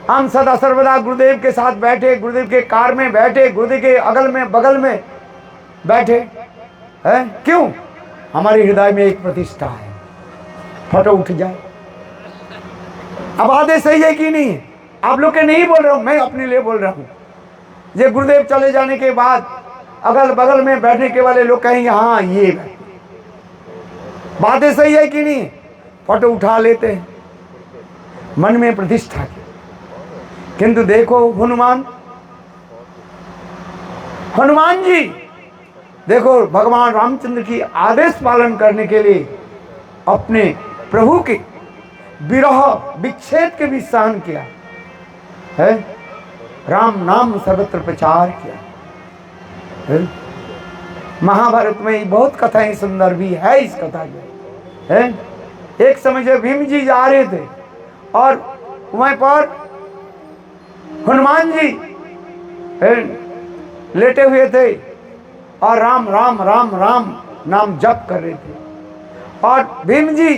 A: हम सदा सर्वदा गुरुदेव के साथ बैठे, गुरुदेव के कार में बैठे, गुरुदेव के अगल में बगल में बैठे है। क्यों? हमारे हृदय में एक प्रतिष्ठा है, फोटो उठ जाए। अब आदेश सही है कि नहीं? आप लोग के नहीं बोल रहा हूं, मैं अपने लिए बोल रहा हूं। ये गुरुदेव चले जाने के बाद अगल बगल में बैठने के वाले लोग कहेंगे हाँ ये बातें सही है कि नहीं? फोटो उठा लेते हैं मन में प्रतिष्ठा की। किंतु देखो हनुमान जी देखो भगवान रामचंद्र की आदेश पालन करने के लिए अपने प्रभु के विरह विच्छेद के भी सहन किया है। राम नाम सर्वत्र प्रचार किया है। महाभारत में बहुत कथाएं सुंदर भी है इस कथा के है। एक समय जब भीम जी जा रहे थे और वहीं पर हनुमान जी लेटे हुए थे और राम राम राम राम नाम जप कर रहे थे और भीम जी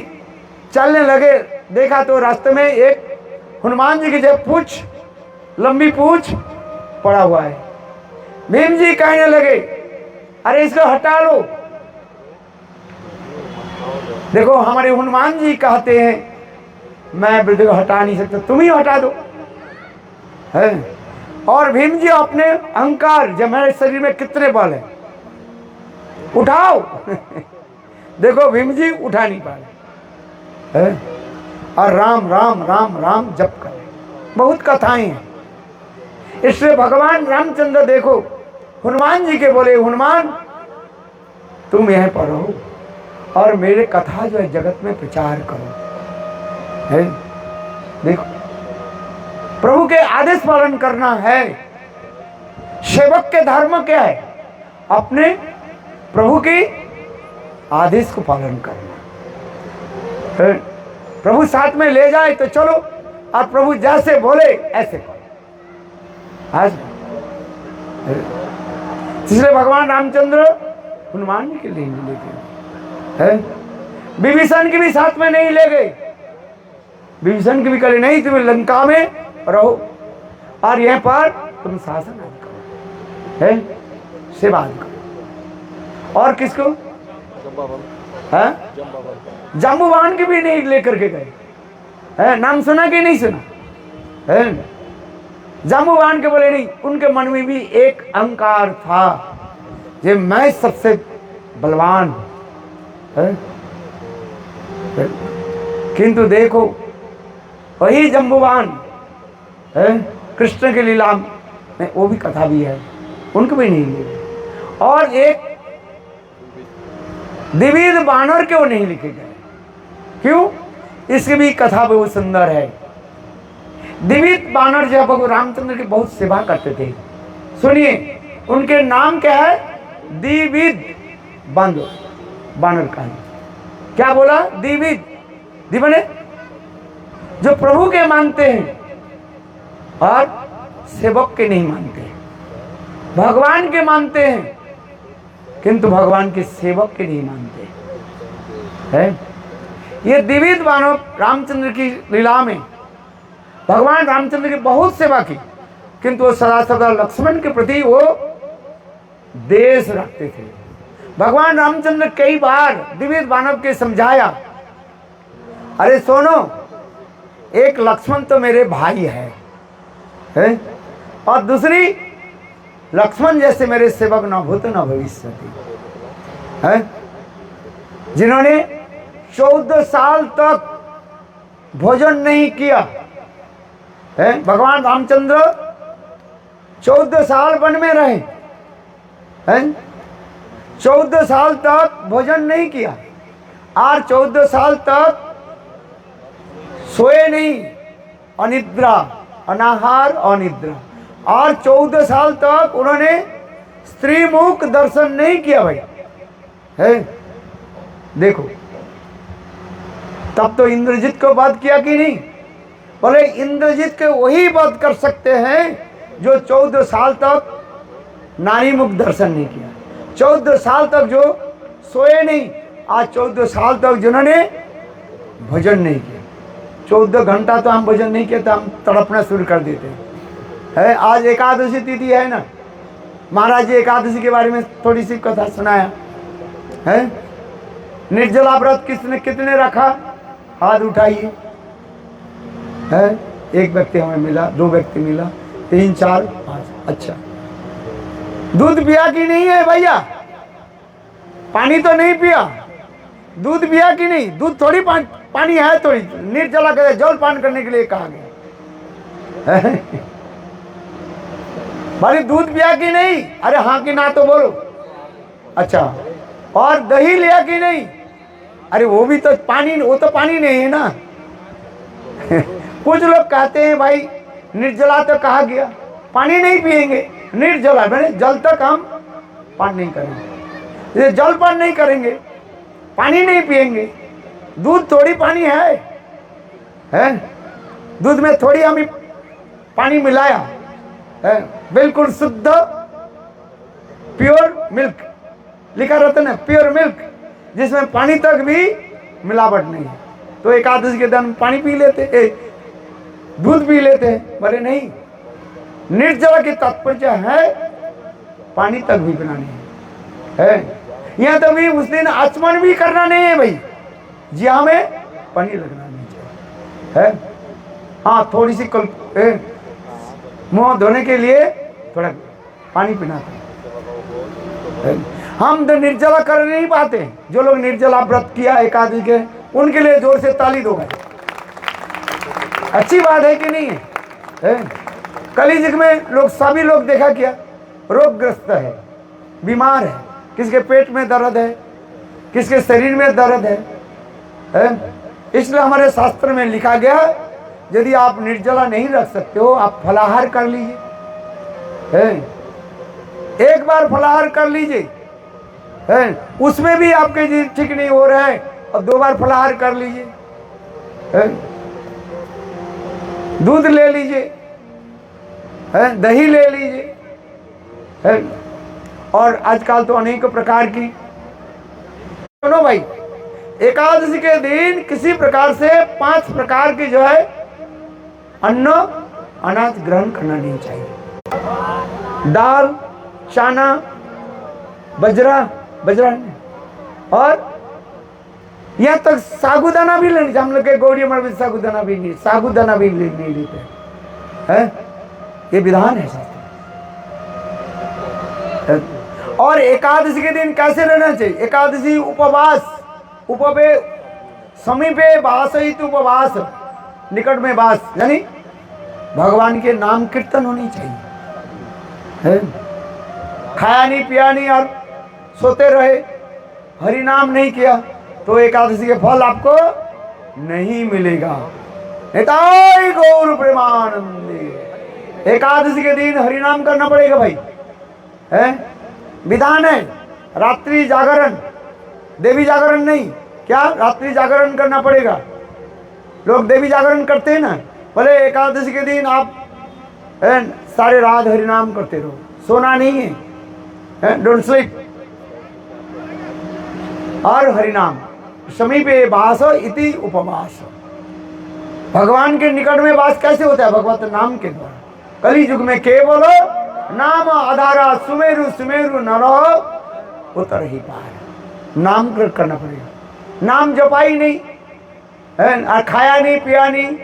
A: चलने लगे। देखा तो रास्ते में एक हनुमान जी की जब पूछ, लंबी पूछ पड़ा हुआ है। भीम जी कहने लगे अरे इसको हटा लो। देखो हमारे हनुमान जी कहते हैं मैं वृद्ध को हटा नहीं सकता, तुम ही हटा दो है। और भीम जी अपने अहंकार, जब मेरे शरीर में कितने बल है, उठाओ देखो भीम जी उठा नहीं पा रहे है। और राम राम राम राम जप करें। बहुत कथाएं हैं। इसलिए भगवान रामचंद्र देखो हनुमान जी के बोले हनुमान तुम यहीं पर रहो और मेरे कथा जो है जगत में प्रचार करो है। देखो प्रभु के आदेश पालन करना है। सेवक के धर्म क्या है? अपने प्रभु के आदेश को पालन करना है। प्रभु साथ में ले जाए तो चलो और प्रभु जैसे बोले ऐसे करो। आज इसलिए भगवान रामचंद्र हनुमान जी के लिए ले गए है। विभीषण की भी साथ में नहीं ले गए। विभीषण की भी कहे नहीं तुम लंका में रहो और यहाँ पर तुम शासन करो है, सेवा करो। और किसको? जाम्बुवान की भी नहीं लेकर के गए है। नाम सुना कि नहीं सुना है? जाम्बुवान के बोले नहीं, उनके मन में भी एक अहंकार था ये मैं सबसे बलवान है। किंतु देखो वही जम्बुवान है कृष्ण के लीला में, वो भी कथा भी है, उनको भी नहीं लिखे। और एक द्विविध बानर क्यों नहीं लिखे गए? क्यों? इसकी भी कथा बहुत सुंदर है। द्विविध बानर जब भगवान रामचंद्र की बहुत सेवा करते थे, सुनिए उनके नाम क्या है? द्विविध बानर का क्या बोला? द्विविध दिवने जो प्रभु के मानते हैं और सेवक के नहीं मानते, भगवान के मानते हैं किंतु भगवान के सेवक के नहीं मानते है। ये द्विविध बानर रामचंद्र की लीला में भगवान रामचंद्र की बहुत सेवा की, किंतु वो सदा सदा लक्ष्मण के प्रति वो देश रखते थे। भगवान रामचंद्र कई बार द्विविध बानर के समझाया, अरे सुनो एक लक्ष्मण तो मेरे भाई है? और दूसरी लक्ष्मण जैसे मेरे सेवक न भूत न भविष्य है, जिन्होंने 14 साल तक भोजन नहीं किया है। भगवान रामचंद्र 14 साल वन में रहे हैं, 14 साल तक भोजन नहीं किया और 14 साल तक सोए नहीं, अनिद्रा, अनाहार अनिद्रा, और 14 साल तक उन्होंने स्त्री मुख दर्शन नहीं किया भाई है। देखो तब तो इंद्रजीत को वध किया कि नहीं? बोले इंद्रजीत के वही वध कर सकते हैं जो 14 साल तक नारी मुख दर्शन नहीं किया। 14 साल तक जो सोए नहीं, आज 14 साल तक जिन्होंने भजन नहीं किया। 14 घंटा तो हम भजन नहीं किया तो हम तड़पना शुरू कर देते है। आज एकादशी तिथि है ना, महाराज जी एकादशी के बारे में थोड़ी सी कथा सुनाया है। निर्जला व्रत किसने कितने रखा, हाथ उठाइए। है एक व्यक्ति हमें मिला, 2 व्यक्ति मिला, 3 4 5। अच्छा, दूध पिया कि नहीं है भैया? पानी तो नहीं पिया, दूध पिया कि नहीं? दूध थोड़ी पानी है, थोड़ी निर्जला के जल पान करने के लिए कहा गया। भाई दूध पिया कि नहीं? अरे हाँ कि ना तो बोलो। अच्छा, और दही लिया कि नहीं? अरे वो भी तो पानी, वो तो पानी नहीं है ना। कुछ लोग कहते हैं भाई निर्जला तो कहा गया, पानी नहीं पिएंगे, निर्जला मैंने जल तक हम पान नहीं करेंगे, ये जल पान नहीं करेंगे, पानी नहीं पिएंगे। दूध थोड़ी पानी है? दूध में थोड़ी हम पानी मिलाया है, बिल्कुल शुद्ध प्योर मिल्क लिखा रहता है ना, प्योर मिल्क, जिसमें पानी तक भी मिलावट नहीं है। तो एकादशी के दिन पानी पी लेते, दूध पी लेते हैं। बोले नहीं, निर्जला की तात्पर्य है पानी तक भी पीना नहीं है। यहाँ तो भी उस दिन आचमन भी करना नहीं है भाई, जी हमें पानी लगना नहीं चाहिए है। हाँ, थोड़ी सी मुंह धोने के लिए थोड़ा पानी पीना था। हम तो निर्जला कर नहीं पाते। जो लोग निर्जला व्रत किया एकादशी के, उनके लिए जोर से ताली दो भाई, अच्छी बात है कि नहीं है? कली युग में लोग, सभी लोग देखा क्या, रोगग्रस्त है, बीमार है, किसके पेट में दर्द है, किसके शरीर में दर्द है? इसलिए हमारे शास्त्र में लिखा गया, यदि आप निर्जला नहीं रख सकते हो, आप फलाहार कर लीजिए। एक बार फलाहार कर लीजिए, उसमें भी आपके जी ठीक नहीं हो रहा है, और 2 बार फलाहार कर लीजिए, दूध ले लीजिए, दही ले लीजिए, और आजकल तो अनेक प्रकार की, सुनो भाई, एकादशी के दिन किसी प्रकार से 5 प्रकार की जो है अन्न अनाज ग्रहण करना नहीं चाहिए। दाल, चना, बजरा और यहाँ तक साबूदाना भी लेने, हम लोग के गौड़ी मठ में साबूदाना भी नहीं लेते हैं। ये विधान है शास्त्र। और एकादशी के दिन कैसे रहना चाहिए? एकादशी उपवास, समीपे वासहित उपवास, निकट में वास, यानी भगवान के नाम कीर्तन होनी चाहिए। खाया नहीं, पिया नहीं और सोते रहे, हरि नाम नहीं किया, तो एकादशी के फल आपको नहीं मिलेगा। निताई गौर प्रेमानंदे। एकादशी के दिन हरि नाम करना पड़ेगा भाई, विधान है। रात्रि जागरण, देवी जागरण नहीं, क्या रात्रि जागरण करना पड़ेगा। लोग देवी जागरण करते हैं ना, बोले एकादशी के दिन आप सारे रात हरि नाम करते रहो, सोना नहीं है, डोंट स्लीप। और हरिनाम समीपे वास इति उपवास। भगवान के निकट में वास कैसे होता है? भगवत नाम के द्वारा। कली युग में केवल नाम आधारा, सुमेरु सुमेरु नरो उतर ही पार। नाम करना पड़ेगा, नाम जपाई नहीं है, खाया नहीं, पिया नहीं,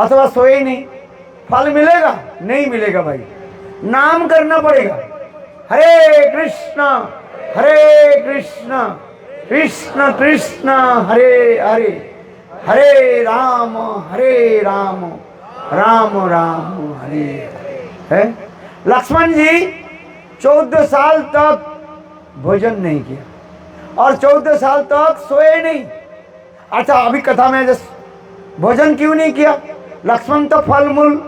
A: अथवा सोए नहीं, फल मिलेगा? नहीं मिलेगा भाई, नाम करना पड़ेगा। हरे कृष्ण कृष्ण कृष्ण हरे हरे, हरे राम राम राम हरे है। लक्ष्मण जी 14 साल तक भोजन नहीं किया और 14 साल तक सोए नहीं। अच्छा, अभी कथा में भोजन क्यों नहीं किया? लक्ष्मण तो फल मूल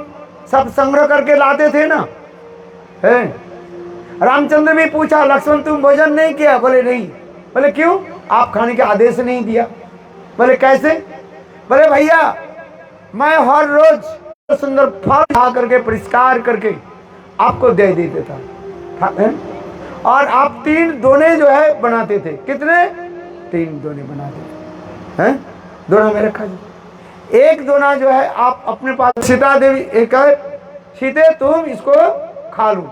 A: सब संग्रह करके लाते थे ना, है? रामचंद्र भी पूछा, लक्ष्मण तुम भोजन नहीं किया? बोले नहीं। बोले क्यों? आप खाने के आदेश नहीं दिया। बोले कैसे? बोले भैया मैं हर रोज सुंदर फल खा करके परिष्कार करके आपको दे देता था, और आप 3 दोने जो है बनाते थे। कितने? 3 दोने बनाते थे हैं। दोना में रखा जाए। एक दोना जो है आप अपने पास, सीता देवी एक सीते तुम इसको खा लो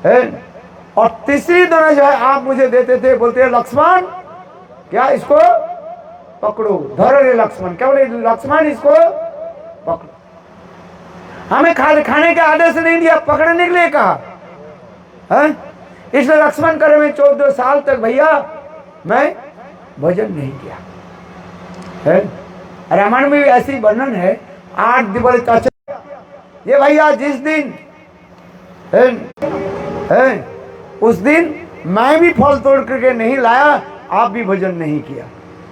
A: है। और तीसरी दोना जो है आप मुझे देते थे, बोलते हैं लक्ष्मण क्या इसको पकड़ो, धरो रे लक्ष्मण। क्या बोले? लक्ष्मण इसको पकड़ो। हमें खाने का आदेश नहीं दिया, पकड़ने के लिए कहा है। इसलिए लक्ष्मण करे में 14 साल तक भैया मैं भोजन नहीं किया है। रामायण में भी ऐसी वर्णन है। 8 दिवस ये भैया जिस दिन है उस दिन मैं भी फल तोड़ करके नहीं लाया, आप भी भोजन नहीं किया।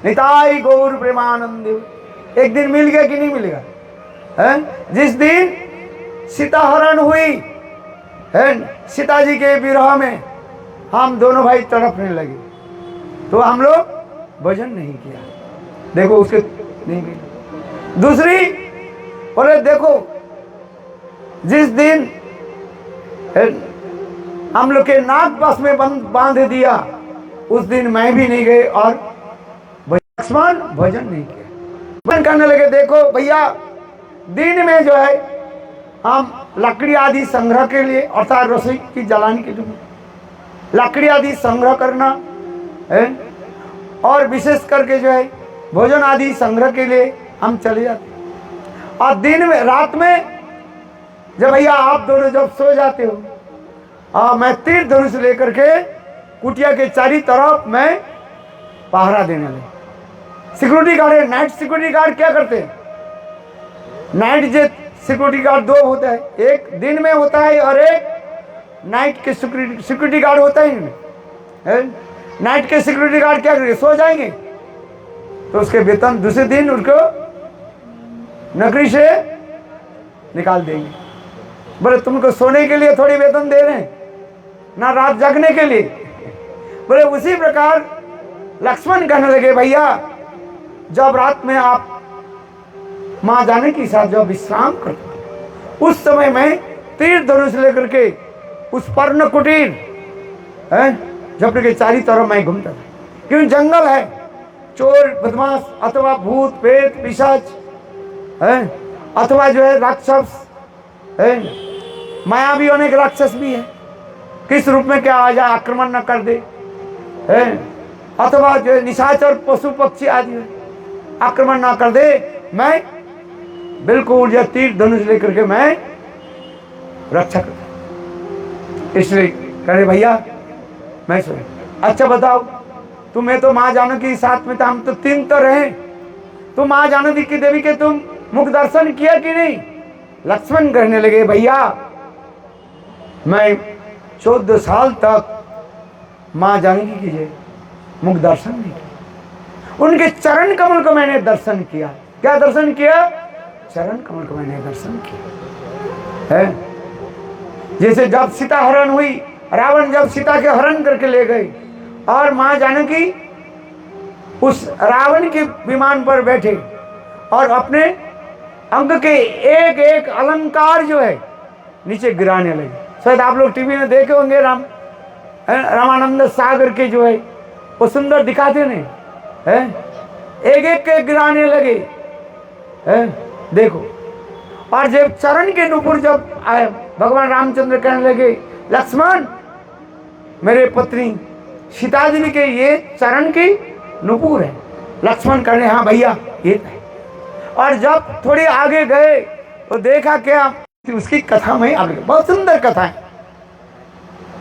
A: निताई गौर प्रेमानंद। एक दिन मिल गया कि नहीं मिलेगा है? जिस दिन सीता हरण हुई है, सीता जी के विरह में हम दोनों भाई तड़पने लगे, तो हम लोग भोजन नहीं किया। देखो उसके नहीं मिला। दूसरी बोले देखो जिस दिन हम लोग के नाक बस में बांध दिया, उस दिन मैं भी नहीं गए और लक्ष्मण भोजन नहीं किया। भोजन करने लगे। देखो भैया दिन में जो है हम लकड़ी आदि संग्रह के लिए, अर्थात रसोई की जलाने के लिए लकड़ी आदि संग्रह करना है, और विशेष करके जो है भोजन आदि संग्रह के लिए हम चले जाते। और दिन में रात में जब भैया आप दोनों जब सो जाते हो, मैं तीर धनुष लेकर के कुटिया के चारों तरफ मैं पहरा देने लगे। सिक्योरिटी गार्ड है, नाइट सिक्योरिटी गार्ड क्या करते हैं? नाइट जे सिक्योरिटी गार्ड 2 होता है, एक दिन में होता है और एक नाइट के सिक्योरिटी गार्ड होता है। नाइट के सिक्योरिटी गार्ड क्या करेंगे? सो जाएंगे तो उसके वेतन दूसरे दिन उनको नौकरी से निकाल देंगे। बोले तुमको सोने के लिए थोड़ी वेतन दे रहे हैं ना, रात जागने के लिए। बोले उसी प्रकार लक्ष्मण कहने लगे भैया जब रात में आप मां जानकी के साथ जब विश्राम करते, उस समय मैं तीर धनुष लेकर के उस पर्ण कुटीर झपड़ के चारों तरफ मैं घूमता था। क्योंकि जंगल है, चोर बदमाश अथवा भूत प्रेत पिशाच है, अथवा जो है राक्षस है, मायावी अनेक राक्षस भी है, किस रूप में क्या आ जाए आक्रमण न कर दे है, अथवा जो निशाचर पशु पक्षी आदि आक्रमण ना कर दे। मैं बिल्कुल यह तीर धनुष लेकर के मैं रक्षा करता। इसलिए कहे भैया मैं सुन, अच्छा बताओ तुम्हें तो माँ जानकी के साथ में, तो हम तो 3 तो रहे, तुम माँ जानकी की देवी के तुम मुख दर्शन किया कि नहीं? लक्ष्मण कहने लगे भैया मैं 14 साल तक माँ जानकी की जय मुख दर्शन नहीं किया, उनके चरण कमल को मैंने दर्शन किया। क्या दर्शन किया? चरण कमल को मैंने दर्शन किया है। जैसे जब सीता हरण हुई, रावण जब सीता के हरण करके ले गए और माँ जानकी उस रावण के विमान पर बैठे और अपने अंग के एक एक अलंकार जो है नीचे गिराने लगे। शायद आप लोग टीवी में देखे होंगे, रामानंद सागर के जो है वो सुंदर दिखाते नहीं है, एक एक के गिराने लगे है। देखो, और जब चरण के नुपुर जब आए, भगवान रामचंद्र कहने लगे लक्ष्मण मेरे पत्नी सीता देवी के ये चरण की नुपुर है। लक्ष्मण कहने हाँ भैया ये है। और जब थोड़ी आगे गए तो देखा क्या, उसकी कथा में आगे बहुत सुंदर कथा है,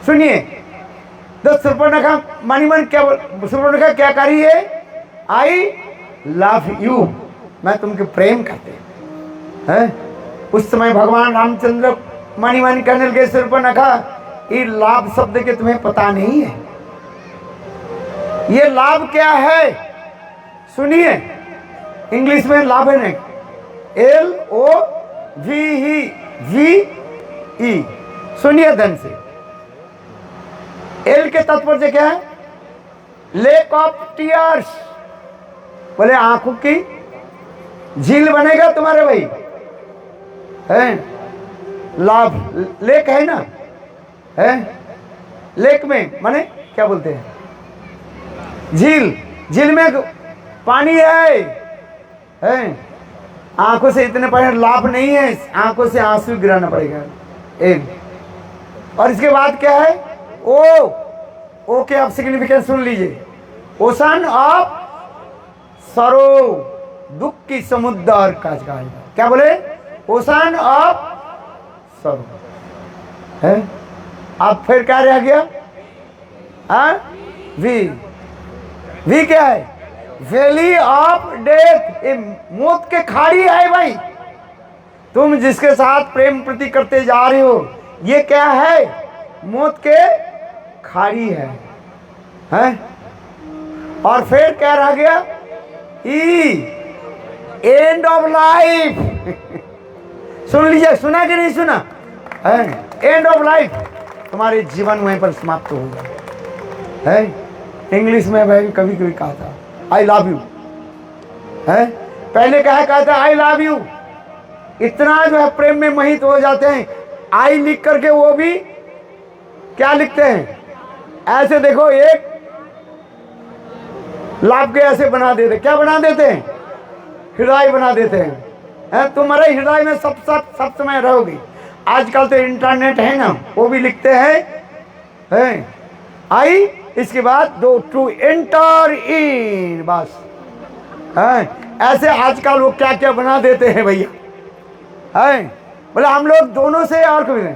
A: सुनिए। तो सुपर्णखा मणिमन क्या, सुपर्णखा क्या करी है? आई लव यू, मैं तुमको प्रेम करते हैं। उस समय भगवान रामचंद्र मणिमन कहने लगे सुपर्णखा ये लाभ शब्द के तुम्हें पता नहीं है, ये लाभ क्या है? सुनिए, इंग्लिश में लाभ है नहीं, LOVE, सुनिए ध्यान से। एल के तात्पर्य क्या है? लेक ऑफ टीयर्स, बोले आंखों की झील बनेगा तुम्हारे भाई है। लाभ लेक है ना, है, लेक में माने क्या बोलते हैं, झील, झील में पानी है, आंखों से इतने पानी लाभ नहीं है, आंखों से आंसू गिराना पड़ेगा एक। और इसके बाद क्या है, ओ के आप सिग्निफिकेंस सुन लीजिए, ओशन ऑफ सरो, दुख की समुद्र का क्या बोले, ओशन ऑफ सरो है। अब फिर क्या रह गया, वी क्या है, वैली ऑफ डेथ, ये मौत के खाड़ी है भाई। तुम जिसके साथ प्रेम प्रति करते जा रहे हो, ये क्या है, मौत के खाड़ी है। और फिर क्या रह गया, एंड ऑफ लाइफ। सुन लीजिए, सुना कि नहीं सुना है, एंड ऑफ लाइफ, तुम्हारे जीवन वहीं पर समाप्त हो गया है। इंग्लिश में भाई कभी कभी कहा था आई लव यू है, पहले कहा था आई लव यू, इतना जो है प्रेम में मोहित हो जाते हैं, आई लिख करके वो भी क्या लिखते हैं, ऐसे देखो एक लाभ के ऐसे बना देते, क्या बना देते हैं, हृदय बना देते हैं। तुम्हारे हृदय में सब समय रहोगी। आजकल तो इंटरनेट है ना, वो भी लिखते हैं आई, इसके बाद दो टू एंटर इन, बस ऐसे आजकल वो क्या क्या बना देते हैं भैया है। बोले हम लोग दोनों से और कभी नहीं,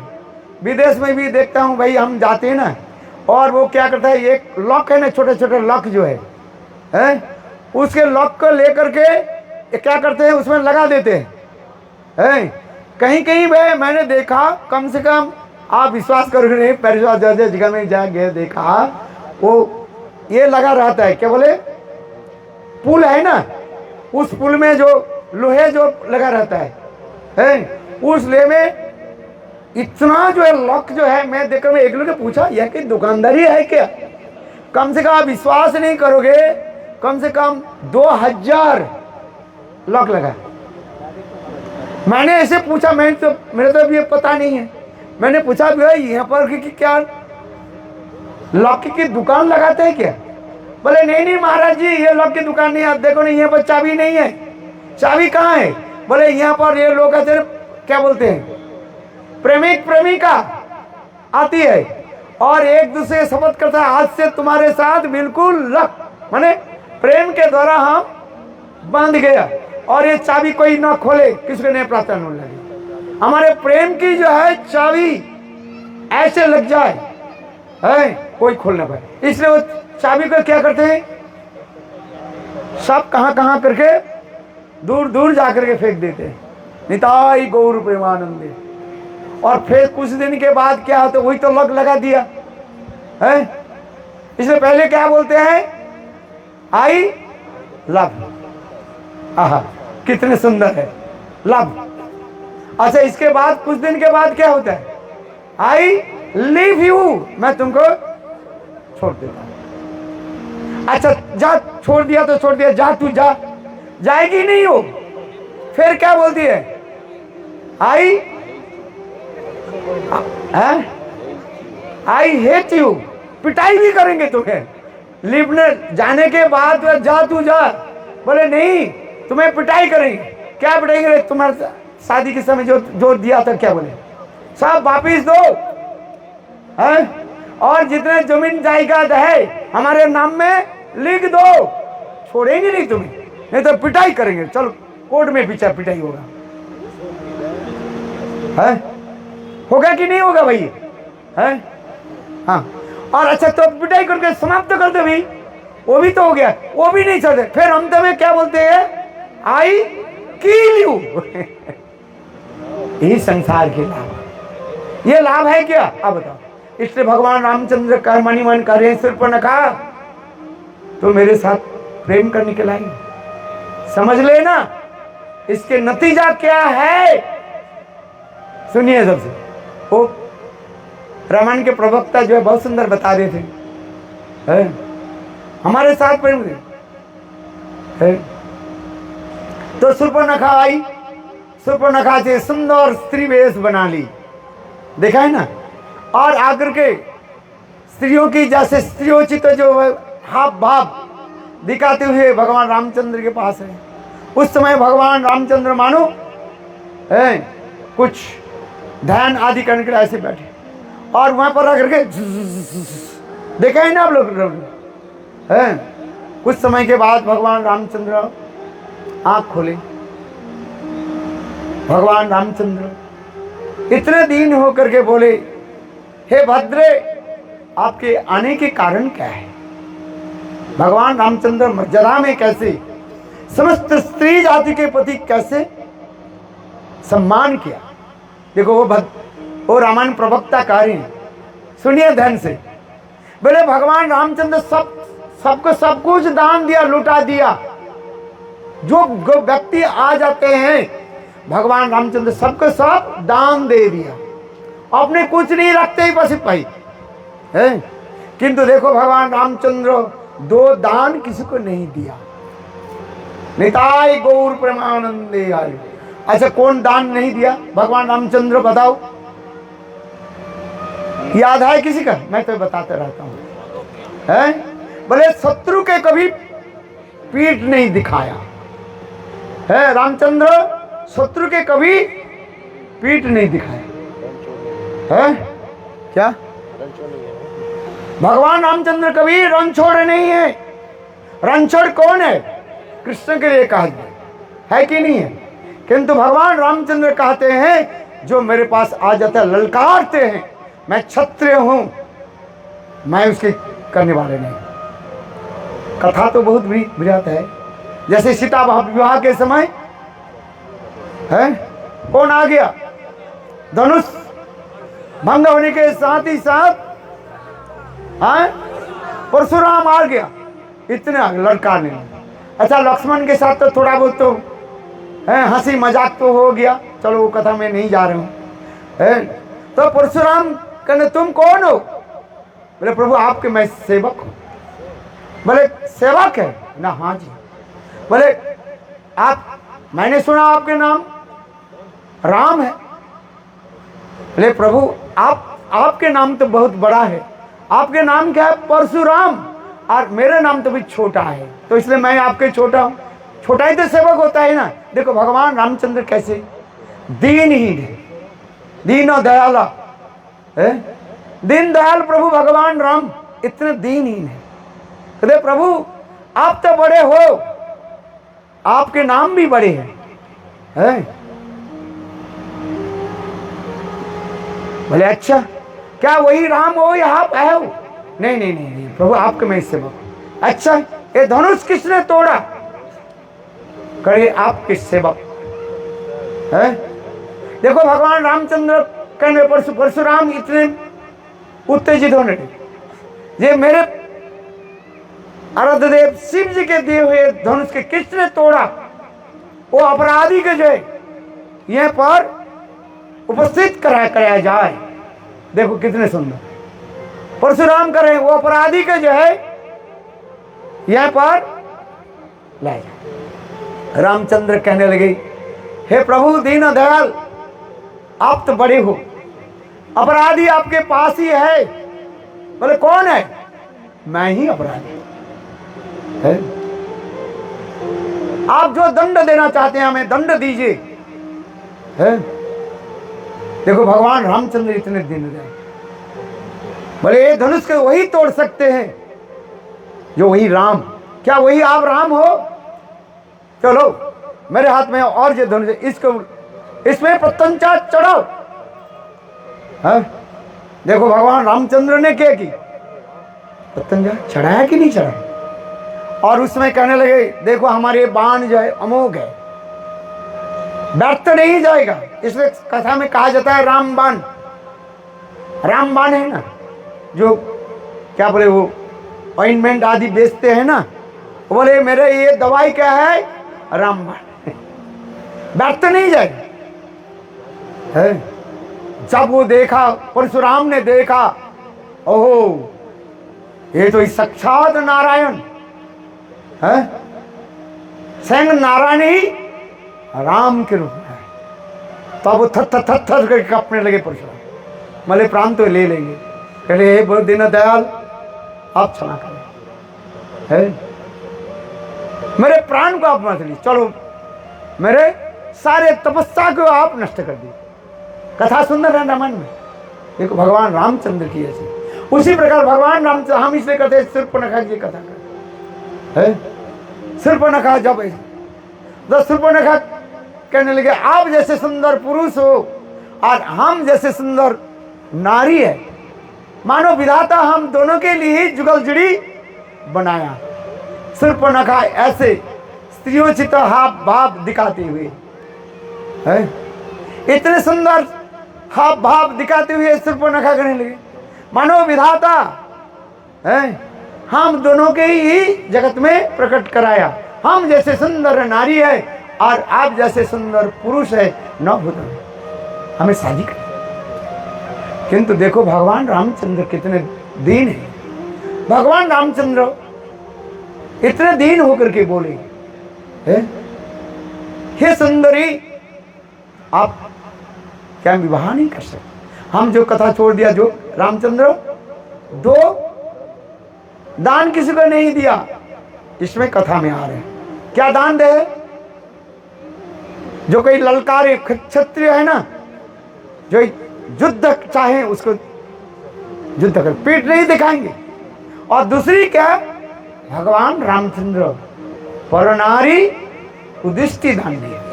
A: विदेश में भी देखता हूँ भाई, हम जाते हैं ना, और वो क्या करता है, एक लॉक है ना, छोटे छोटे लॉक जो है उसके लॉक को लेकर के क्या करते हैं, उसमें लगा देते हैं। कहीं कहीं भाई मैंने देखा, कम से कम आप विश्वास करोगे नहीं, पेरिस जगह में जा गए देखा, वो ये लगा रहता है, क्या बोले, पुल है ना, उस पुल में जो लोहे जो लगा रहता है उस ले में इतना जो है लॉक जो है, मैं देखकर मैं एक लोग ने पूछा यह कि दुकानदारी है क्या, कम से कम आप विश्वास नहीं करोगे, कम से कम 2000 लॉक लगा। मैंने ऐसे पूछा, मेरे तो अभी पता नहीं है, मैंने पूछा भाई यहाँ पर कि क्या लॉक की दुकान लगाते हैं क्या, बोले नहीं महाराज जी, ये लॉक की दुकान नहीं, आप देखो नहीं यहाँ पर चाबी नहीं है। चाबी कहाँ है, बोले यहाँ पर ये लोग क्या बोलते हैं, प्रेमिक प्रेमिका आती है और एक दूसरे शपथ करता है, आज से तुम्हारे साथ बिल्कुल लक, माने प्रेम के द्वारा हम बांध गया, और ये चाबी कोई ना खोले, किसको नहीं प्राप्त न लगे। हमारे प्रेम की जो है चाबी ऐसे लग जाए है, कोई खोल ना पाए, इसलिए वो चाबी को क्या करते हैं, सब कहां करके दूर दूर जाकर के फेंक देते हैं। निताई गौर प्रेमानंदे। और फिर कुछ दिन के बाद क्या होता है, वही तो लॉक लगा दिया है। इसलिए पहले क्या बोलते हैं, आई लव, आहा कितने सुंदर है लव। अच्छा, इसके बाद कुछ दिन के बाद क्या होता है, आई लीव यू, मैं तुमको छोड़ देता हूं। अच्छा जा, छोड़ दिया तो छोड़ दिया, जा तू जा, जाएगी नहीं हो। फिर क्या बोलती है, आई हेट यू, पिटाई भी करेंगे तुम्हें, लिपने जाने के बाद जा तू जा, बोले नहीं तुम्हें पिटाई करेंगे। क्या पिटाएंगे, तुम्हारे शादी के समय जो दिया था, क्या बोले, सब वापिस दो है, और जितने जमीन जायदाद है हमारे नाम में लिख दो, छोड़ेंगे नहीं तुम्हें, नहीं तो पिटाई करेंगे। चलो कोर्ट में पीछा पिटाई होगा है, होगा कि नहीं होगा भाई है। हाँ, और अच्छा तो पिटाई करके समाप्त कर दो भाई, वो भी तो हो गया, वो भी नहीं छोड़ते। फिर हम तुम्हें क्या बोलते हैं, आई किल यू। यही संसार के लाभ, ये लाभ है क्या, अब बताओ। इसलिए भगवान रामचंद्र का मणि मन कर रहे सिर पर नखा, तो मेरे साथ प्रेम करने के लायक, समझ लेना इसके नतीजा क्या है। सुनिए सबसे, वो रामायण के प्रवक्ता जो है बहुत सुंदर बता रहे थे है? हमारे साथ प्रेम है। तो सुपर्णखा आई, सुपर्णखा से सुंदर स्त्री वेश बना ली, देखा है ना। और आकर के स्त्रियों की जैसे स्त्रियोचित जो हाव भाव दिखाते हुए भगवान रामचंद्र के पास है। उस समय भगवान रामचंद्र मानो है कुछ ध्यान आदि करने के लिए ऐसे बैठे और वहां पर आकर के देखा है ना आप लोग है। कुछ समय के बाद भगवान रामचंद्र आंख खोले। भगवान रामचंद्र इतने दीन होकर के बोले, हे भद्रे, आपके आने के कारण क्या है? भगवान रामचंद्र मर्यादा में कैसे समस्त स्त्री जाति के प्रति कैसे सम्मान किया। देखो वो रामायण प्रवक्ता कार्य है, सुनिए ध्यान से। बोले भगवान रामचंद्र सबको सब कुछ दान दिया, लुटा दिया। जो व्यक्ति आ जाते हैं भगवान रामचंद्र सबको सब दान दे दिया, अपने कुछ नहीं रखते ही बस भाई है। किंतु देखो भगवान रामचंद्र दो दान किसी को नहीं दिया। निताय गौर प्रेमानंदे आयु। अच्छा कौन दान नहीं दिया भगवान रामचंद्र बताओ, याद है किसी का? मैं तो बताते रहता हूं है। बोले शत्रु के कभी पीठ नहीं दिखाया है रामचंद्र, शत्रु के कभी पीठ नहीं दिखाया है। क्या भगवान रामचंद्र कभी रणछोड़ नहीं है। रणछोड़ कौन है? कृष्ण के लिए कहा है कि नहीं है? किंतु भगवान रामचंद्र कहते हैं जो मेरे पास आ जाता है ललकारते हैं, मैं क्षत्रिय हूं, मैं उसके करने वाले नहीं। कथा तो बहुत बृहत है। जैसे सीता विवाह के समय है कौन आ गया? धनुष भंग होने के साथ ही साथ परशुराम आ गया। इतने लड़का ने। अच्छा लक्ष्मण के साथ तो थोड़ा बहुत तो हंसी मजाक तो हो गया, चलो वो कथा में नहीं जा रहा हूं। तो परशुराम कहने तुम कौन हो? बोले प्रभु आपके मैं सेवक हूं। बोले सेवक है ना? हाँ जी। बोले आप, मैंने सुना आपके नाम राम है। बोले प्रभु आपके नाम तो बहुत बड़ा है, आपके नाम क्या है? परशुराम, और मेरा नाम तो भी छोटा है, तो इसलिए मैं आपके छोटा हूं। छोटा ही तो सेवक होता है ना। देखो भगवान रामचंद्र कैसे दीनहीन है, दीनो दयाला है। दीन दयाल प्रभु भगवान राम इतने दीनहीन है। कहते प्रभु आप तो बड़े हो, आपके नाम भी बड़े हैं है? बोले अच्छा क्या वही राम हो या आप है हो? नहीं नहीं नहीं नहीं प्रभु आपके मैं सेवक। अच्छा ये धनुष किसने तोड़ा? करे आपके सेवक है। देखो भगवान रामचंद्र कहने परशुराम इतने उत्तेजित होने लगे, ये मेरे आराध्य देव शिव जी के दिए हुए धनुष के किसने तोड़ा? वो अपराधी के जो है यहां पर उपस्थित कराया जाए। देखो कितने सुंदर परशुराम करे, वो अपराधी के जो है यहां पर लाए जाए। रामचंद्र कहने लगे हे प्रभु दीन दयाल आप तो बड़े हो, अपराधी आपके पास ही है। बोले कौन है? मैं ही अपराधी है। आप जो दंड देना चाहते हैं हमें दंड दीजिए है। देखो भगवान रामचंद्र इतने दीन दयाल। बोले ये धनुष के वही तोड़ सकते हैं जो वही राम। क्या वही आप राम हो? चलो मेरे हाथ में और जो धनुष इसको इसमें प्रत्यंचा चढ़ाओ है। देखो भगवान रामचंद्र ने क्या की? प्रत्यंचा चढ़ाया कि नहीं चढ़ाया? और उसमें कहने लगे देखो हमारे बाण जो है अमोघ है, व्यर्थ नहीं जाएगा। इसलिए कथा में कहा जाता है रामबाण। रामबाण है ना, जो क्या बोले वो ऑइंटमेंट आदि बेचते हैं ना, बोले मेरे ये दवाई क्या है? रामबाण। व्यर्थ नहीं जाएगा है। जब वो देखा, परशुराम ने देखा, ओहो ये तो साक्षात नारायण है, स्वयं नारायण ही राम के रूप में है। तब वो थर थर थर थर करके कांपने लगे परशुराम। मले प्राण तो ले लेंगे। कहले हे बहुत दीन दयाल आप क्षमा करें, है मेरे प्राण को आप मत ली, चलो मेरे सारे तपस्या को आप नष्ट कर दी। कथा सुंदर है रामायण में। देखो भगवान रामचंद्र की ऐसी, उसी प्रकार भगवान रामचंद्र, हम इसलिए कहते हैं शूर्पणखा की कथा है। शूर्पणखा जब शूर्पणखा कहने लगे आप जैसे सुंदर पुरुष हो और हम जैसे सुंदर नारी है, मानो विधाता हम दोनों के लिए जुगल जुड़ी बनाया। शूर्पणखा ऐसे स्त्रियोचित हाव भाव दिखाते हुए है, इतने सुंदर हाव भाव दिखाते हुए शूर्पणखा करने लगे, मानो विधाता है हम दोनों के ही जगत में प्रकट कराया। हम जैसे सुंदर नारी है और आप जैसे सुंदर पुरुष है, न भूतन हमें शादी कर। किंतु देखो भगवान रामचंद्र कितने दीन है। भगवान रामचंद्र इतने दीन होकर के बोले, हे सुंदरी आप क्या विवाह नहीं कर सकते? हम जो कथा छोड़ दिया, जो रामचंद्र दो दान किसी को नहीं दिया, इसमें कथा में आ रहे हैं। क्या दान दे? जो कोई ललकारे क्षत्रिय है ना, जो युद्ध चाहे उसको युद्ध कर, पीठ नहीं दिखाएंगे। और दूसरी क्या? भगवान रामचंद्र परनारी उदिष्टि दान दिया।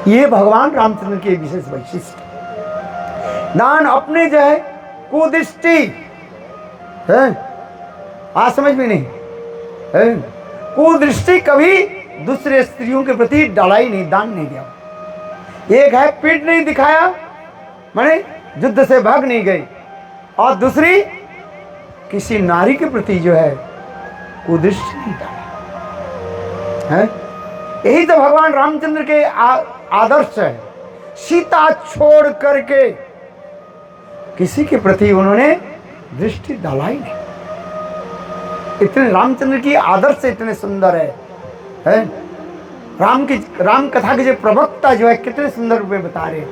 A: ये भगवान रामचंद्र के विशेष वैशिष्ट दान। अपने जो है कुदृष्टि है, आज समझ में नहीं है, कुदृष्टि कभी दूसरे स्त्रियों के प्रति डाला ही नहीं, दान नहीं दिया। एक है पीठ नहीं दिखाया, माने युद्ध से भाग नहीं गई, और दूसरी किसी नारी के प्रति जो है कुदृष्टि नहीं डाला है। यही तो भगवान रामचंद्र के आदर्श है। सीता छोड़ करके किसी के प्रति उन्होंने दृष्टि डाला ही नहीं। इतने रामचंद्र की आदर्श इतने सुंदर है? राम कथा के जो प्रवक्ता जो है कितने सुंदर रूप में बता रहे हैं।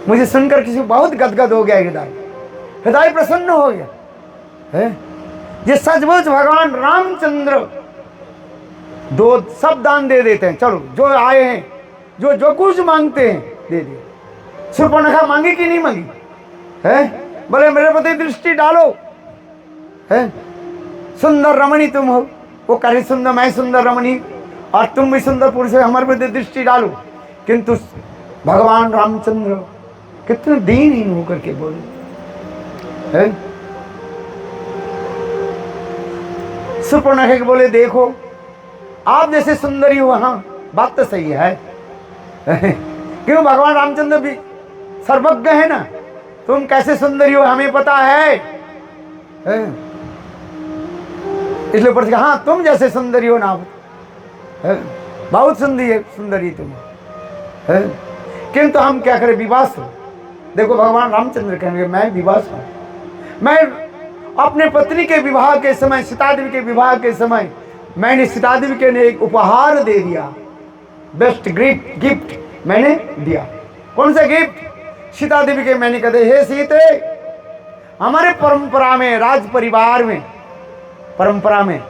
A: मुझे सुनकर किसी बहुत गदगद हो गया, हृदय प्रसन्न हो गया है। ये सचमुच भगवान रामचंद्र दो सब दान दे देते हैं। चलो जो आए हैं, जो कुछ मांगते हैं दे दिए। शूर्पणखा मांगी कि नहीं मांगी है? बोले मेरे प्रति दृष्टि डालो है, सुंदर रमणी तुम हो। वो करे सुंदर, मैं सुंदर रमणी और तुम भी सुंदर पुरुष है, हमारे प्रति दृष्टि डालो। किंतु भगवान रामचंद्र कितने दीनहीन होकर के बोले है। शूर्पणखा के बोले देखो आप जैसे सुंदरी हो, हाँ बात तो सही है क्यों? भगवान रामचंद्र भी सर्वज्ञ है ना, तुम कैसे सुंदरी हो हमें पता है। इसलिए ऊपर से हाँ तुम जैसे सुंदरी हो ना, बहुत सुंदरी तुम है। किंतु हम क्या करें, विवास हो। देखो भगवान रामचंद्र कहेंगे मैं विवास हूं। मैं अपने पत्नी के विवाह के समय, सीता देवी के विवाह के समय, मैंने सीता देवी के लिए एक उपहार दे दिया, बेस्ट गिफ्ट मैंने दिया। कौन सा गिफ्ट? सीता देवी के मैंने कहते हे सीते, हमारे परंपरा में, राज परिवार में, परंपरा में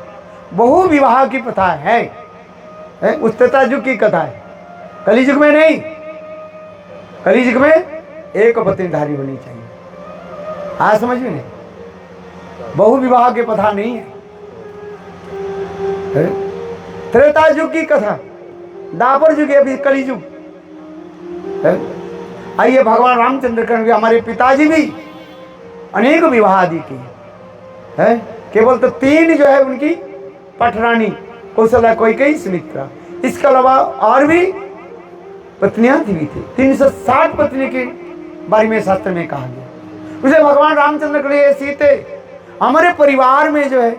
A: बहु विवाह की प्रथा है। उस त्रेता युग की कथा है, कलियुग में नहीं। कलियुग में एक पत्नीधारी होनी चाहिए। आज समझ में नहीं, बहु विवाह की प्रथा नहीं है। त्रेता युग की कथा, दापर युग, अभी कलियुग है। आइए भगवान रामचंद्र करेंगे, हमारे पिताजी भी अनेक विवाह आदि की है। केवल तो 3 जो है उनकी पटरानी, कौशल्या, कैकेयी, सुमित्रा। इसके अलावा और भी पत्नियां भी थी। 360 पत्नी के बारे में शास्त्र में कहा गया। उसे भगवान रामचंद्र के लिए सीते, हमारे परिवार में जो है,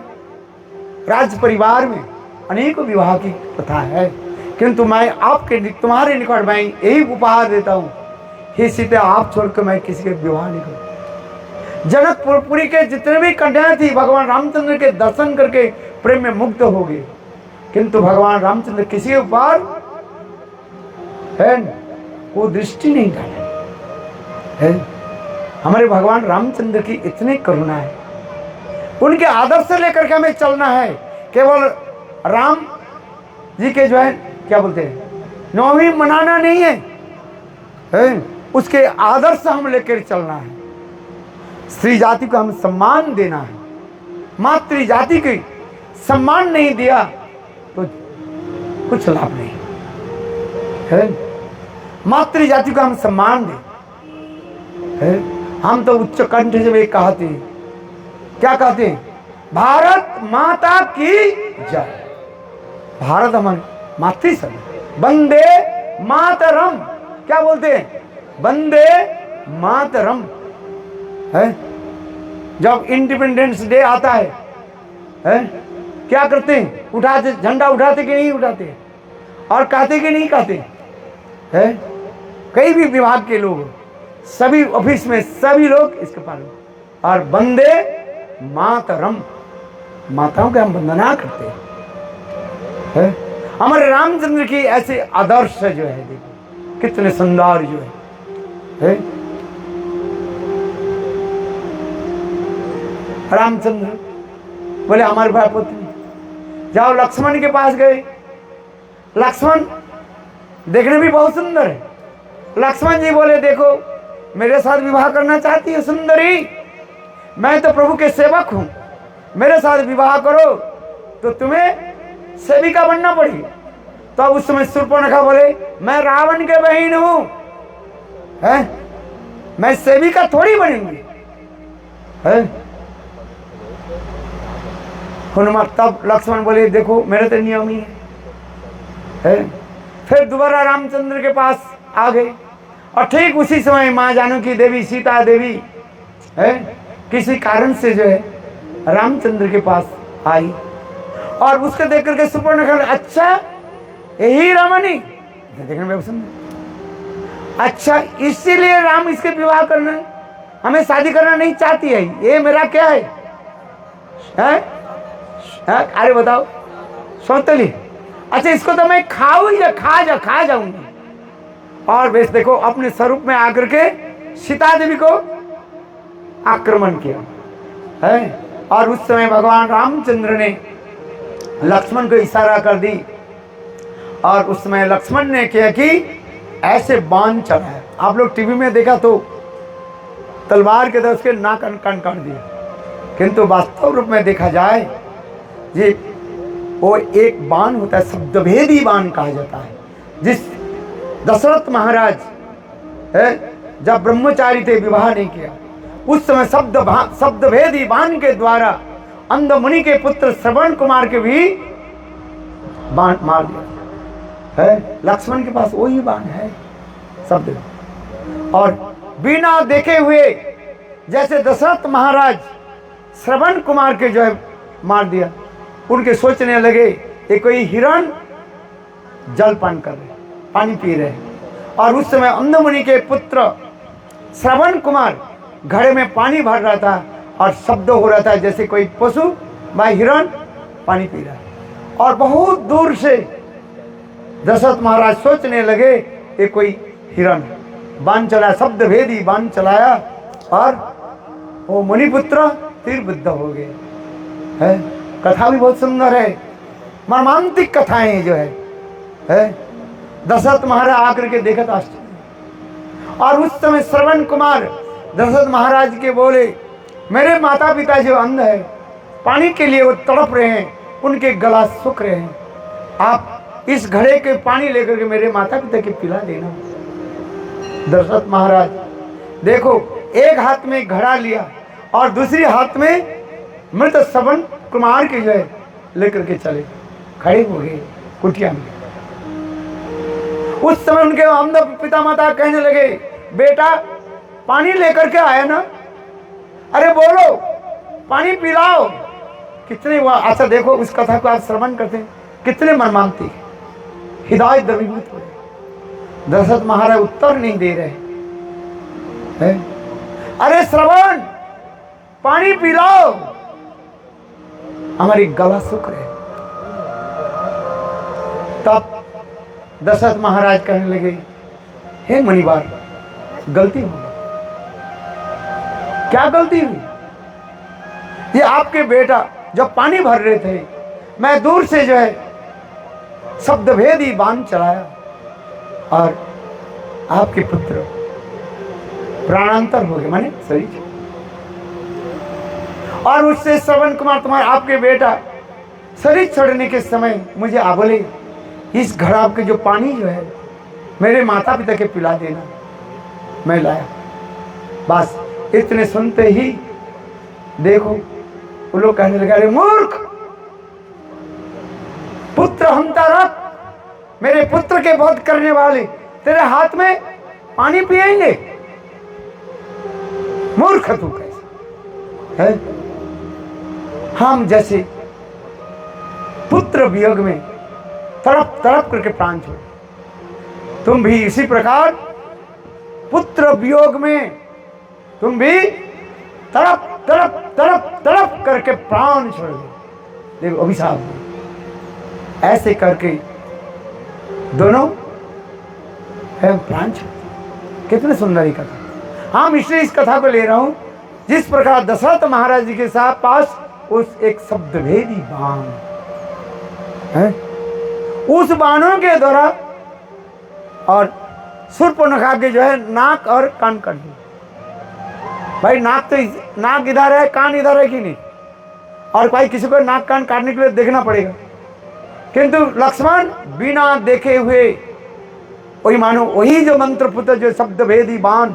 A: राज परिवार में अनेक विवाह की प्रथा है, किंतु मैं आपके तुम्हारे निकट मैं यही उपहार देता हूँ, हे सीते आप छोड़कर मैं किसी के विवाह नहीं करूँ। जनकपुरी के जितने भी कन्याएं थी, भगवान रामचंद्र के दर्शन करके प्रेम में मुग्ध हो गए, किंतु भगवान रामचंद्र किसी के ऊपर है वो दृष्टि नहीं डाले है। हमारे भगवान रामचंद्र की इतनी करुणा है, उनके आदर्श से लेकर के हमें चलना है। केवल राम जी के जो है क्या बोलते हैं नवमी मनाना नहीं है, उसके आदर्श से हम लेकर चलना है। स्त्री जाति को हम सम्मान देना है। मातृ जाति के सम्मान नहीं दिया तो कुछ लाभ नहीं है। मातृ जाति को हम सम्मान दें। हम तो उच्च कंठ से भी कहते हैं, क्या कहते हैं? भारत माता की जय। भारत हमारी मातृ सभी, वंदे मातरम। क्या बोलते हैं? वंदे मातरम है। जब इंडिपेंडेंस डे आता है, क्या करते हैं? उठाते, झंडा उठाते कि नहीं उठाते? और कहते कि नहीं कहते? है कई भी विभाग के लोग, सभी ऑफिस में सभी लोग इसके पालन। और वंदे मातरम, माताओं के हम वंदना करते हैं। हमारे रामचंद्र की ऐसे आदर्श जो है, देखो कितने सुंदर जो है। रामचंद्र बोले हमारे भाई पुत्र जाओ लक्ष्मण के पास गए। लक्ष्मण देखने भी बहुत सुंदर है। लक्ष्मण जी बोले देखो मेरे साथ विवाह करना चाहती है सुंदरी, मैं तो प्रभु के सेवक हूं, मेरे साथ विवाह करो तो तुम्हें सेविका बनना पड़ेगी। तो अब उस समय शूर्पणखा बोले मैं रावण के बहन हूं, मैं सेविका थोड़ी बनूंगी। हनुमान तब लक्ष्मण बोले देखो मेरे तो नियम ही है। फिर दोबारा रामचंद्र के पास आ गए और ठीक उसी समय माँ जानकी देवी सीता देवी किसी कारण से जो है रामचंद्र के पास आई और उसको देख करके शूर्पणखा अच्छा यही रामनी देखने में सुंदर, अच्छा इसीलिए राम इसके विवाह करना है, हमें शादी करना नहीं चाहती है, ये मेरा क्या है? अरे बताओ सौतली, अच्छा इसको तो मैं खा जाऊंगी। और बेस देखो अपने स्वरूप में आकर के सीता देवी को आक्रमण किया है। और उस समय भगवान रामचंद्र ने लक्ष्मण को इशारा कर दी और उस समय लक्ष्मण ने किया कि ऐसे बाण चलाया। आप लोग टीवी में देखा तो तलवार के तरह उसके नाक कन काट दिए, किंतु वास्तव रूप में देखा जाए ये वो एक बाण होता है, शब्दभेदी बाण कहा जाता है। जिस दशरथ महाराज जब ब्रह्मचारी थे, विवाह नहीं किया, उस समय शब्दभेदी बाण के द्वारा अंध मुनि के पुत्र श्रवण कुमार के भी बाण मार दिया है। लक्ष्मण के पास वही बाण है शब्द। और बिना देखे हुए जैसे दशरथ महाराज श्रवण कुमार के जो है मार दिया, उनके सोचने लगे ये कोई हिरण जल पान कर रहे, पानी पी रहे। और उस समय अंध मुनि के पुत्र श्रवण कुमार घड़े में पानी भर रहा था और शब्द हो रहा था जैसे कोई पशु व हिरण पानी पी रहा है। और बहुत दूर से दशरथ महाराज सोचने लगे ये कोई हिरण, बाण चलाया, शब्द भेदी बाण चलाया और वो मुनिपुत्र तीरबिद्ध हो गए है। कथा भी बहुत सुंदर है, मर्मांतिक कथाएं जो है। दशरथ महाराज आकर के देखा था आश्चर्य। और उस समय श्रवण कुमार दशरथ महाराज के बोले मेरे माता पिता जो अंध है, पानी के लिए वो तड़प रहे हैं, उनके गला सूख रहे हैं, आप इस घड़े के पानी लेकर के मेरे माता पिता के पिला देना। दशरथ महाराज देखो एक हाथ में घड़ा लिया और दूसरी हाथ में मृत श्रवण कुमार के जो है लेकर के चले, खड़े हो गए कुटिया में। उस समय उनके अंध पिता माता कहने लगे बेटा पानी लेकर के आया ना, अरे बोलो पानी पिलाओ। कितने हुआ, अच्छा देखो उस कथा को आप श्रवण करते हैं, कितने मर्मांतिक, हृदय द्रवीभूत हो रहे। दशरथ महाराज उत्तर नहीं दे रहे हैं। अरे श्रवण पानी पिलाओ, हमारी गला सूख रहे। तब दशरथ महाराज कहने लगे हे मुनिवार गलती हो गई, क्या गलती हुई? ये आपके बेटा जब पानी भर रहे थे, मैं दूर से जो है शब्द भेदी बाण चलाया और आपके पुत्र प्राणांतर हो गए, माने शरीर। और उससे श्रवण कुमार तुम्हारे आपके बेटा शरीर छोड़ने के समय मुझे बोले, इस घड़ा के जो पानी जो है मेरे माता पिता के पिला देना। मैं लाया। बस इतने सुनते ही देखो वो लोग कहने लगे, अरे मूर्ख, पुत्र हंता रख, मेरे पुत्र के वध करने वाले तेरे हाथ में पानी पिएंगे? मूर्ख तू कैसे है? हम जैसे पुत्र वियोग में तड़प तड़प करके प्राण छोड़े, तुम भी इसी प्रकार पुत्र वियोग में तुम भी तड़प तड़प तड़प तड़प करके प्राण छोड़ दे। देखो अभिशाप ऐसे करके दोनों है प्राण छोड़। कितने सुंदर कथा। हम इसलिए इस कथा को ले रहा हूं, जिस प्रकार दशरथ महाराज जी के साथ पास उस एक शब्द भेदी बाण है, उस बाणों के द्वारा और शूर्पणखा के जो है नाक और कान कर दिए। भाई नाक तो नाक इधर है, कान इधर है कि नहीं? और भाई किसी को नाक कान काटने के लिए देखना पड़ेगा, किंतु लक्ष्मण बिना देखे हुए वही मानो वही जो मंत्र पुत्र जो शब्द भेदी बाण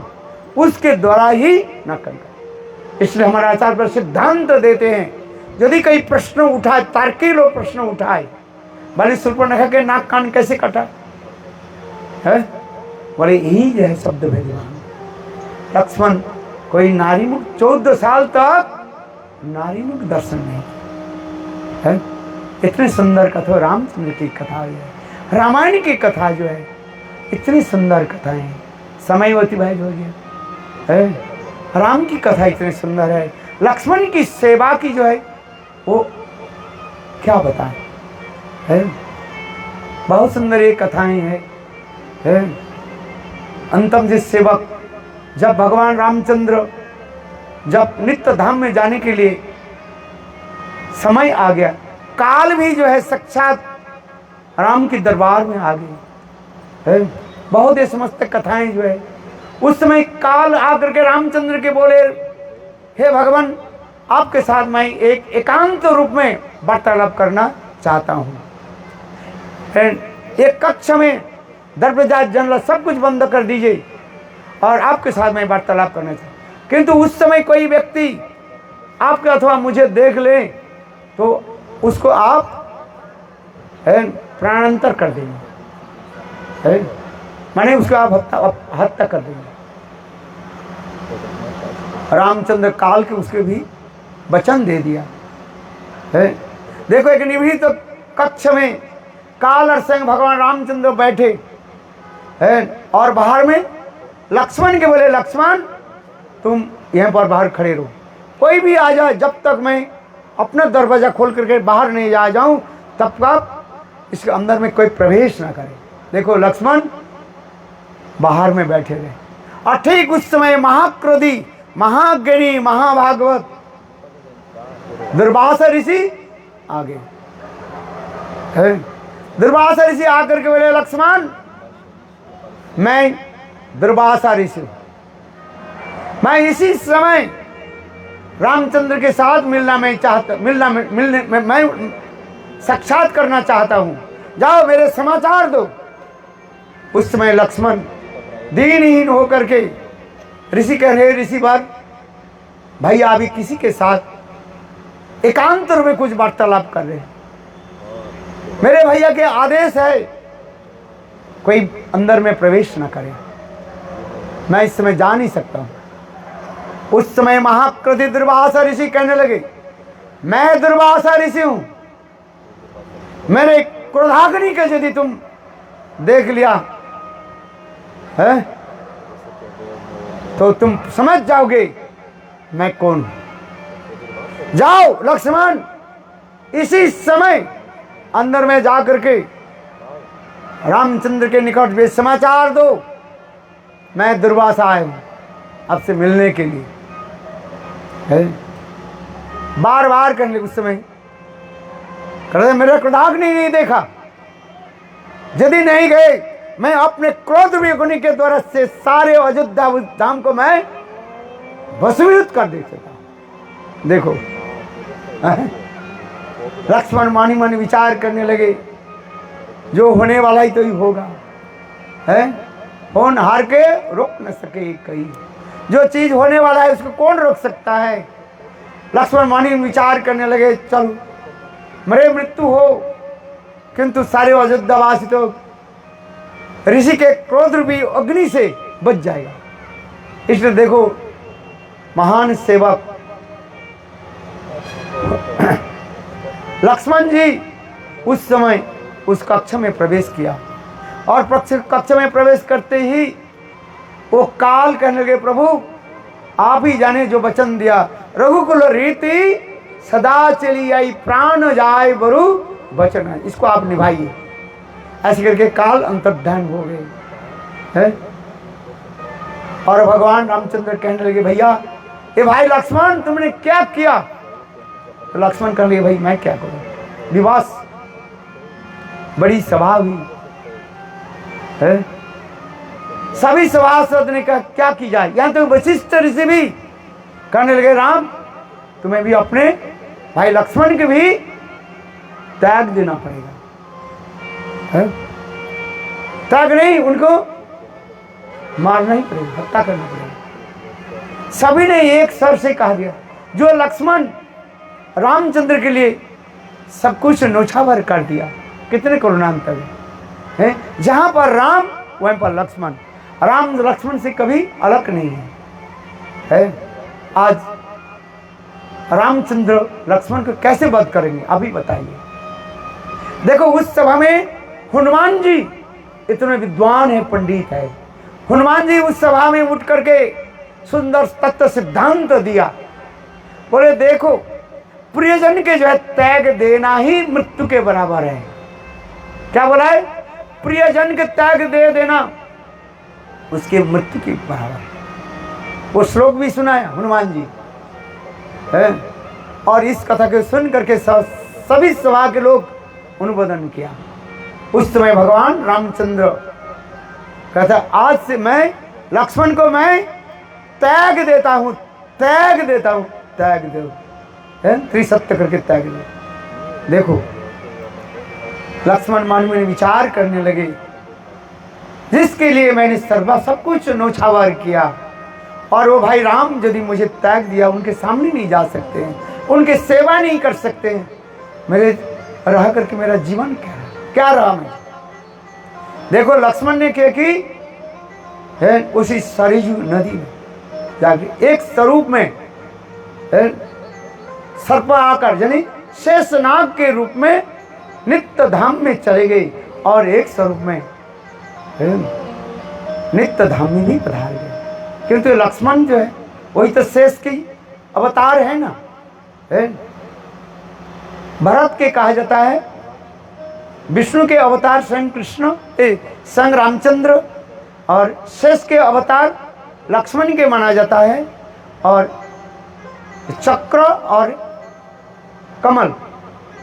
A: उसके द्वारा ही नाक कान काट। इसलिए हमारे आचार्य पर सिद्धांत देते हैं, यदि कोई प्रश्न उठाए, तार्किक लोग प्रश्न उठाए, भले शूर्पणखा के नाक कान कैसे कटा है, बोले यही जो है शब्द भेदी बाण। लक्ष्मण कोई नारी मुख 14 साल तक नारी मुख दर्शन नहीं है। इतनी सुंदर कथा रामचंद्र की कथा है, रामायण की कथा जो है इतनी सुंदर कथाएं। समय अतिबाहित हो गया है, राम की कथा इतनी सुंदर है, लक्ष्मण की सेवा की जो है वो क्या बताएं है, बहुत सुंदर ये कथाएं है। अंतम जिस सेवक जब भगवान रामचंद्र जब नित्य धाम में जाने के लिए समय आ गया, काल भी जो है साक्षात राम के दरबार में आ गई है। बहुत ही समस्त कथाएं जो है उस समय काल आकर के रामचंद्र के बोले, हे भगवान आपके साथ मैं एक एकांत रूप में वार्तालाप करना चाहता हूँ। एक कक्ष में दरवाजा जंगला सब कुछ बंद कर दीजिए और आपके साथ मैं वार्तालाप करना चाहता हूँ। किंतु उस समय कोई व्यक्ति आपके अथवा मुझे देख ले तो उसको आप प्राणांतर कर देंगे, माने उसको आप हत्या कर देंगे। रामचंद्र काल के उसके भी वचन दे दिया है। देखो एक निभृत कक्ष में काल और स्वयं भगवान रामचंद्र बैठे है और बाहर में लक्ष्मण के बोले, लक्ष्मण तुम यहाँ पर बाहर खड़े रहो, कोई भी आ जाए, जब तक मैं अपना दरवाजा खोल करके बाहर नहीं आ जाऊं तब तक इसके अंदर में कोई प्रवेश ना करे। देखो लक्ष्मण बाहर में बैठे रहे और ठीक उस समय महाक्रोधी महाज्ञानी महाभागवत दुर्वासा ऋषि आ गए। दुर्वासा ऋषि आकर के बोले, लक्ष्मण मैं दुर्वासा ऋषि, मैं इसी समय रामचंद्र के साथ मैं साक्षात करना चाहता हूं, जाओ मेरे समाचार दो। उस समय लक्ष्मण दीनहीन होकर के ऋषि कह रहे, ऋषि बार भैया अभी किसी के साथ एकांत में कुछ वार्तालाप कर रहे हैं, मेरे भैया के आदेश है कोई अंदर में प्रवेश न करे, मैं इस समय जा नहीं सकता हूं। उस समय महाक्रोधित दुर्वासा ऋषि कहने लगे, मैं दुर्वासा ऋषि हूं, मेरे क्रोधाग्नि के यदि तुम देख लिया है तो तुम समझ जाओगे मैं कौन हूं। जाओ लक्ष्मण इसी समय अंदर में जा करके रामचंद्र के निकट में समाचार दो, मैं दुर्वासा आया हूं आपसे मिलने के लिए। है, बार बार करने उस समय कहते मेरा क्रोधाग्नि नहीं देखा, यदि नहीं गए मैं अपने क्रोध विगुणी के द्वारा से सारे अयोध्या धाम को मैं भस्मीभूत कर दे सकता। देखो लक्ष्मण मानी मन विचार करने लगे, जो होने वाला ही तो ही होगा, है होनहार के रोक न सके कहीं, जो चीज होने वाला है उसको कौन रोक सकता है। लक्ष्मण मानी विचार करने लगे, चल मरे मृत्यु हो, किंतु सारे अयोध्यावासी तो ऋषि के क्रोध रूपी अग्नि से बच जाएगा। इसलिए देखो महान सेवक लक्ष्मण जी उस समय उस कक्ष में प्रवेश किया, और कक्ष में प्रवेश करते ही वो काल कहने लगे, प्रभु आप ही जाने जो वचन दिया, रघुकुल रीति सदा चली आई, प्राण जाए बरु वचन है, इसको आप निभाइए। ऐसे करके काल अंतर्ध्यान हो गए है। और भगवान रामचंद्र कहने लगे, भैया ये भाई लक्ष्मण तुमने क्या किया। तो लक्ष्मण कहने लगे, भाई मैं क्या करूं, विवास बड़ी सभा हुई है, सभी सभासद ने कहा क्या की जाए। यहां तो वशिष्ठ ऋषि भी कहने लगे, राम तुम्हें भी अपने भाई लक्ष्मण के भी त्याग देना पड़ेगा, है त्याग नहीं, उनको मारना ही पड़ेगा, हत्या करना पड़ेगा। सभी ने एक सर से कहा दिया, जो लक्ष्मण रामचंद्र के लिए सब कुछ नौछावर कर दिया, कितने करुणांतर है, जहां पर राम वहीं पर लक्ष्मण, राम लक्ष्मण से कभी अलग नहीं है। आज रामचंद्र लक्ष्मण को कैसे वध करेंगे अभी बताइए। देखो उस सभा में हनुमान जी इतने विद्वान है, पंडित है, हनुमान जी उस सभा में उठ करके सुंदर तत्व सिद्धांत दिया। बोले देखो प्रियजन के जो है त्याग देना ही मृत्यु के बराबर है। क्या बोला है, प्रियजन के त्याग दे देना उसके मृत्यु के बराबर है। वो श्लोक भी सुनाया हनुमान जी है, और इस कथा को सुन करके सभी सभा के लोग अनुमोदन किया। उस समय भगवान रामचंद्र कहता, आज से मैं लक्ष्मण को मैं त्याग देता हूं, त्याग देता हूं, त्याग दो, त्रिसत्य करके त्याग दो। देखो लक्ष्मण मन में विचार करने लगे, जिसके लिए मैंने सर्वा सब कुछ नौछावर किया, और वो भाई राम यदि मुझे त्याग दिया, उनके सामने नहीं जा सकते हैं, उनके सेवा नहीं कर सकते हैं, मेरे रह करके मेरा जीवन क्या रहा मैं। देखो लक्ष्मण ने क्या की है, उसी सरयू नदी में जाके एक स्वरूप में सर्प आकर यानी शेषनाग के रूप में नित्य धाम में चले गए, और एक स्वरूप में नित्य धाम में भी पधार गए। किंतु लक्ष्मण जो है वही तो शेष की अवतार है ना, है? भरत के कहा जाता है विष्णु के अवतार स्वयं कृष्ण, स्वयं रामचंद्र, और शेष के अवतार लक्ष्मण के माना जाता है, और चक्र और कमल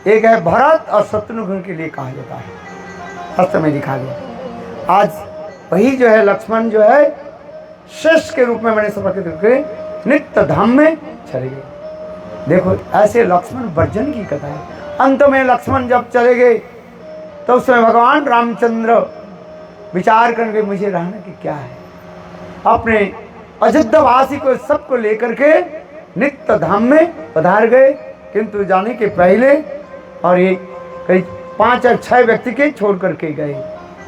A: एक है भरत और शत्रुघ्न के लिए कहा जाता है, शास्त्र में लिखा गया। आज वही जो है लक्ष्मण जो है शेष के रूप में मैंने शपथ करके नित्य धाम में चले गए। देखो ऐसे लक्ष्मण वर्जन की कथा है। अंत में लक्ष्मण जब चले गए तो उस समय भगवान रामचंद्र विचार करके मुझे रहना कि क्या है, अपने अयोध्यावासी को सबको लेकर के नित्य धाम में पधार गए। किंतु जाने के पहले और ये कई 5 या 6 व्यक्ति के छोड़ करके गए,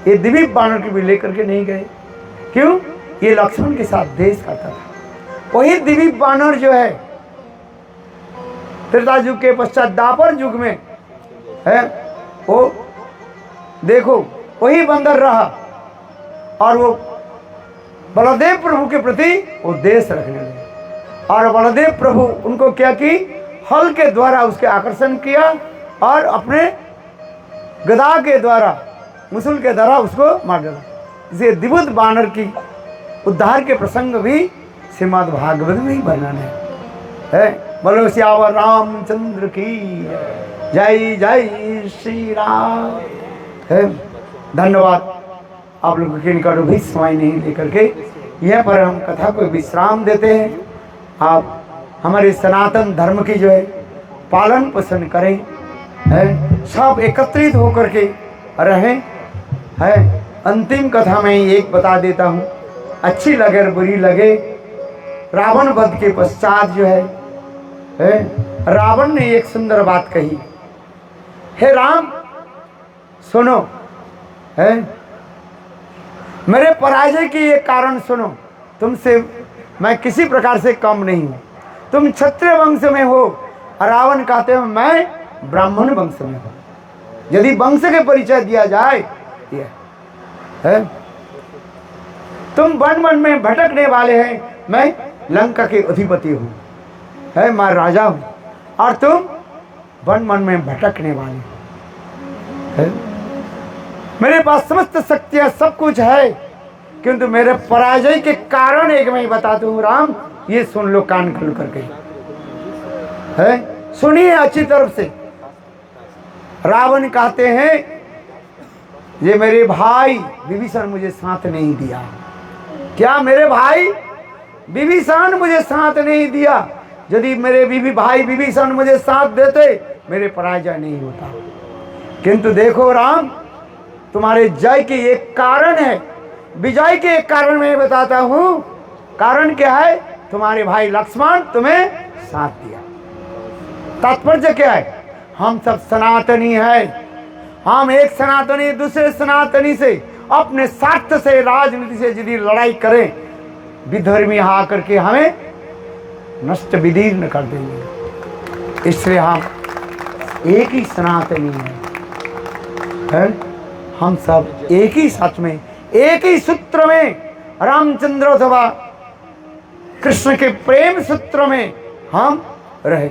A: ये दिलीप बानर के भी लेकर के नहीं गए। क्यों? ये लक्ष्मण के साथ देश करता था। वही दिलीप बानर जो है त्रेता युग के पश्चात द्वापर युग में है, वो देखो वही बंदर रहा, और वो बलदेव प्रभु के प्रति वो देश रखने लगे, और बलदेव प्रभु उनको क्या की, हल के द्वारा उसके आकर्षण किया, और अपने गदा के द्वारा मुसल के द्वारा उसको मार डाला। इसे दिबुद बानर की उद्धार के प्रसंग भी श्रीमद् भागवत में ही वर्णन है। बोलो सियावर रामचंद्र की जय जय श्री राम है। धन्यवाद। आप लोग के निकट भी समय नहीं लेकर के यह पर हम कथा को विश्राम देते हैं। आप हमारे सनातन धर्म की जो है पालन पोषण करें, है, सब एकत्रित होकर के रहें, है। अंतिम कथा में एक बता देता हूँ, अच्छी लगे और बुरी लगे। रावण वध के पश्चात जो है रावण ने एक सुंदर बात कही, हे राम सुनो, है, मेरे पराजय की एक कारण सुनो। तुमसे मैं किसी प्रकार से कम नहीं हूं। तुम क्षत्रिय वंश में हो, रावण कहते हो मैं ब्राह्मण वंश में हूं। यदि वंश के परिचय दिया जाए ये है, तुम वन वन में भटकने वाले हैं, मैं लंका के अधिपति हूं, है, मैं राजा हूं, और तुम वन वन में भटकने वाले है। मेरे पास समस्त शक्तियां सब कुछ है, किंतु मेरे पराजय के कारण एक मैं बताता हूं राम, ये सुन लो कान खोल करके, है, सुनिए अच्छी तरफ से। रावण कहते हैं ये मेरे भाई विभीषण मुझे साथ नहीं दिया। क्या मेरे भाई विभीषण मुझे साथ नहीं दिया? यदि मेरे भाई विभीषण मुझे साथ देते मेरे पराजय नहीं होता। किंतु देखो राम, तुम्हारे जय के एक कारण है, विजय के एक कारण मैं बताता हूं। कारण क्या है? तुम्हारे भाई लक्ष्मण तुम्हें साथ दिया। तात्पर्य क्या है? हम सब सनातनी है, हम एक सनातनी दूसरे सनातनी से अपने स्वार्थ से राजनीति से यदि लड़ाई करें, विधर्मी आकर के हमें नष्ट विदीर्ण कर देंगे। इसलिए हम एक ही सनातनी है, हम सब एक ही साथ में एक ही सूत्र में, रामचंद्र अथवा कृष्ण के प्रेम सूत्र में हम रहे।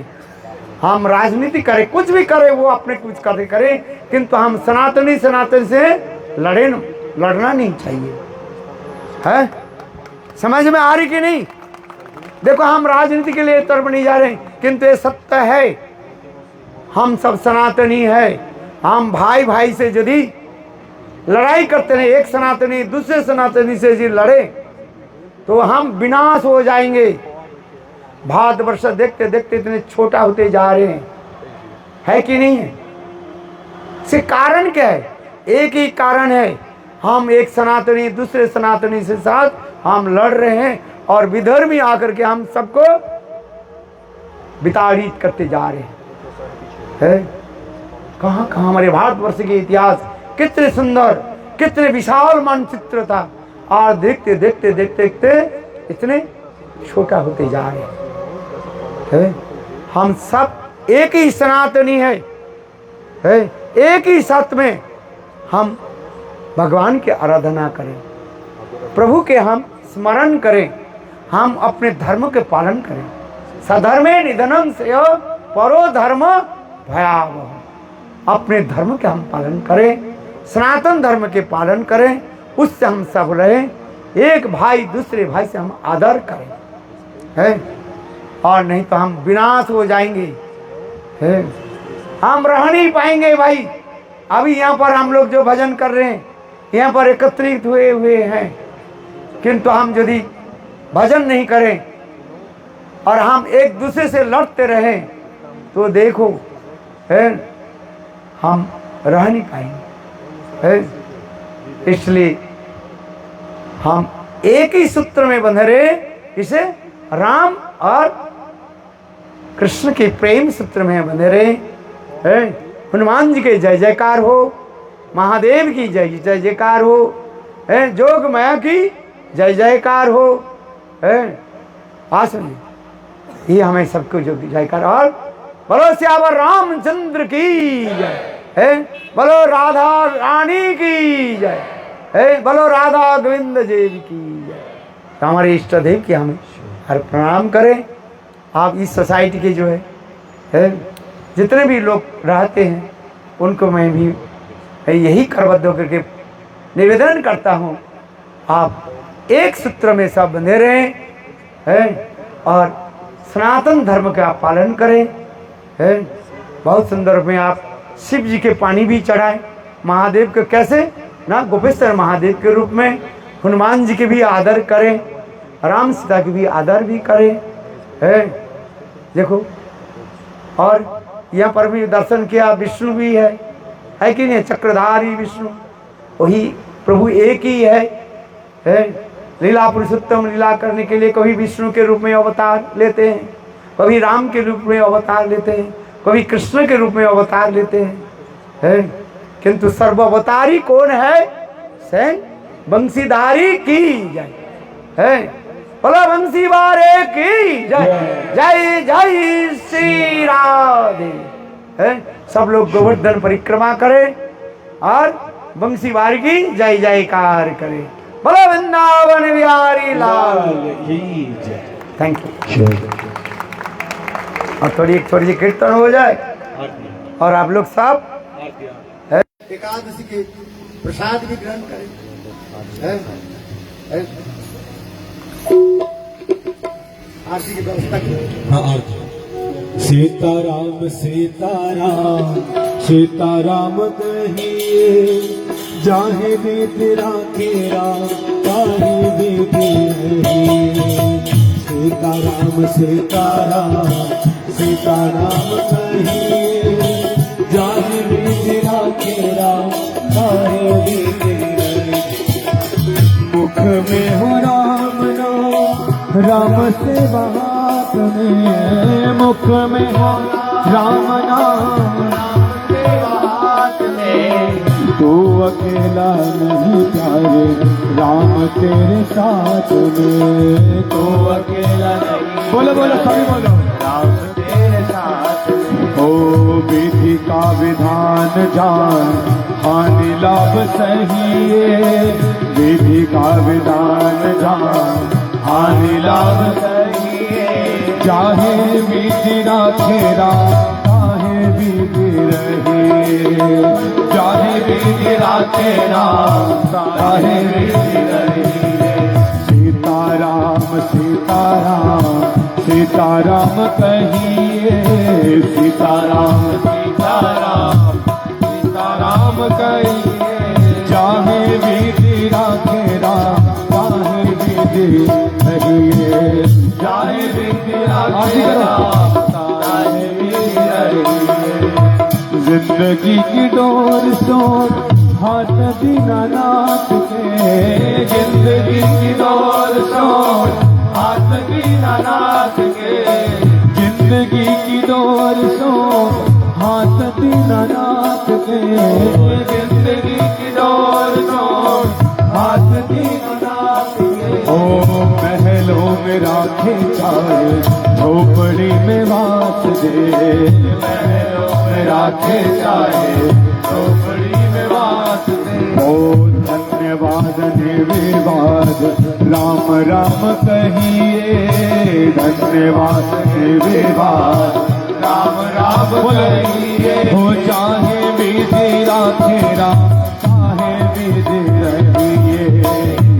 A: हम राजनीति करें, कुछ भी करें, वो अपने कुछ करें, किंतु हम सनातनी से लड़ना नहीं चाहिए, है। समझ में आ रही कि नहीं? देखो हम राजनीति के लिए तरफ नहीं जा रहे, किंतु ये सत्य है, हम सब सनातनी है। हम भाई भाई से यदि लड़ाई करते हैं, एक सनातनी दूसरे सनातनी से यदि लड़े तो हम विनाश हो जाएंगे। भारतवर्ष देखते देखते इतने छोटा होते जा रहे हैं, है कि नहीं है? इसके कारण क्या है? एक ही कारण है, हम एक सनातनी दूसरे सनातनी से साथ हम लड़ रहे हैं, और विधर्मी आकर के हम सबको विताड़ित करते जा रहे हैं। कहाँ कहाँ हमारे भारतवर्ष के इतिहास कितने सुंदर, कितने विशाल मानचित्र था, और देखते देखते देखते देखते इतने छोटा होते जा रहे हैं। हम सब एक ही सनातनी है, एक ही साथ में हम भगवान की आराधना करें, प्रभु के हम स्मरण करें, हम अपने धर्म के पालन करें। सधर्मे निधनम से परो धर्म भयावह। अपने धर्म के हम पालन करें, सनातन धर्म के पालन करें, उससे हम सब रहें। एक भाई दूसरे भाई से हम आदर करें, है, और नहीं तो हम विनाश हो जाएंगे, है। हम रह नहीं पाएंगे भाई। अभी यहाँ पर हम लोग जो भजन कर रहे हैं, यहाँ पर एकत्रित हुए हैं, किंतु हम यदि भजन नहीं करें और हम एक दूसरे से लड़ते रहें तो देखो, है, हम रह नहीं पाएंगे, है। इसलिए हम एक ही सूत्र में बंधे रहे, इसे राम और कृष्ण के प्रेम सूत्र में बंधे रहे, है। हनुमान जी के जय जयकार हो, महादेव की जय जय जयकार हो, है, जोग माया की जय जयकार हो, है। सुनिए, ये हमें सबको जो जयकार। और बोलो सियावर रामचंद्र की जय, है, बोलो राधा रानी की जय, है, बोलो राधा गोविंद देव की जय। तो हमारे इष्ट देव की हमें हर प्रणाम करें। आप इस सोसाइटी के जो है जितने भी लोग रहते हैं उनको मैं भी यही करबद्ध होकर के निवेदन करता हूँ, आप एक सूत्र में सब बंधे रहें, है, और सनातन धर्म का पालन करें। है बहुत सुंदर में आप शिव जी के पानी भी चढ़ाए, महादेव के कैसे ना गोपेश्वर महादेव के रूप में, हनुमान जी के भी आदर करें, राम सीता के भी आदर भी करें। है देखो, और यहाँ पर भी दर्शन किया, विष्णु भी है कि नहीं, चक्रधारी विष्णु, वही प्रभु एक ही है। लीला पुरुषोत्तम लीला करने के लिए कभी विष्णु के रूप में अवतार लेते हैं, कभी राम के रूप में अवतार लेते हैं, कभी कृष्ण के रूप में अवतार लेते हैं। किंतु सर्वावतारी कौन है? स्वयं बंसीधारी की जय। है बोला बंसी वारे की जय। जय जय श्री राधे। है सब लोग गोवर्धन परिक्रमा करें और बंसी वारी की जय जयकार करें। बोला वृंदावन बिहारी लाल की जय। Thank you. और थोड़ी सी कीर्तन हो जाए और आप लोग सब एकादशी के प्रसाद भी ग्रहण करें। आरती की व्यवस्था करें।
B: हाँ, आरती। सीताराम सीताराम सीताराम कहिए, जाहे भी तेरा केरा ताहे भी सीताराम सीताराम सीताराम कहिए, जाहे भी तेरा केरा ताहे भी मुख में हो राम नाम, राम से बात में, मुख में हो राम नाम, राम से बात में, तू अकेला नहीं प्यारे, राम तेरे साथ में, तू अकेला नहीं। बोलो बोलो सभी बोलो, राम तेरे साथ में। ओ विधि का विधान जान, हानि लाभ सही, विधि का विधान जान, हानि लाभ सही, चाहे विधि राखे राम, चाहे विधि रहे, चाहे विधि राखे राम, चाहे विधि रहे। सीताराम सीताराम सीताराम कहिए, सीताराम सीताराम सीताराम कहिए, चाहे विधि राखे राम, चाहे विधि रहिए, चाहे विधि राखे राम, चाहे विधि रहिए। जिंदगी की डोर सोर हाथ बिना नाथ के, जिंदगी की डोर सोर हाथ बिना नाथ के, जिंदगी की डोर सोर हाथ बिना नाथ के, जिंदगी की डोर सोर हाथ बिना नाथ के। ओ महलों में राखे चाहे, झोपड़ी में वास दे, महलों में राखे चाहे, झोपड़ी में वास दे। ओ धन्यवाद निर्विवाद राम राम कहिए, धन्यवाद निर्विवाद राम राम कहिए। हो चाहे विधि राखे राम, चाहे विधि रहिए,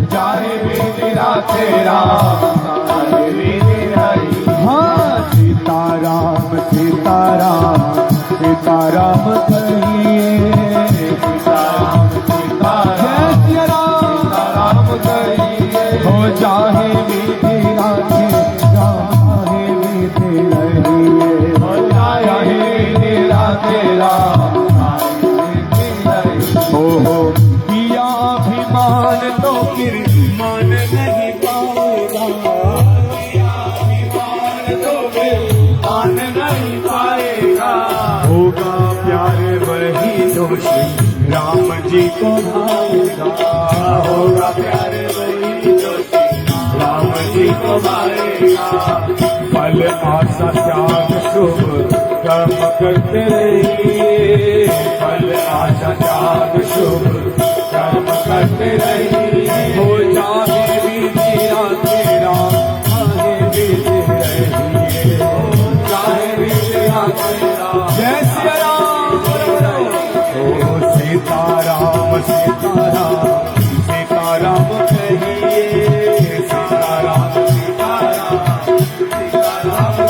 B: चाहे विधि राखे राम, चाहे विधि रहिए। हाँ सीताराम सीताराम सीताराम कहिए, सीताराम सीताराम सीताराम कहिए। हो चाहे विधि राखे राम, चाहे विधि रहिए, हो चाहे विधि राखे राम, हो किया अभिमान तो फिर मान नहीं पाएगा, किया अभिमान तो फिर मान नहीं पाएगा। होगा प्यारे वही दोषी, राम जी को भाएगा, होगा प्यारे वही दोषी, राम जी को भाएगा। फल आशा त्याग शुभ कर्म करते रहिए, फल आशा त्याग शुभ कर्म करते रहिए। हो चाहे विधि राखे राम, चाहे विधि रहिए, चाहे विधि राखे राम। जय श्री राम। ओ सीताराम सीताराम सीताराम कहिए, सीताराम सीताराम सीताराम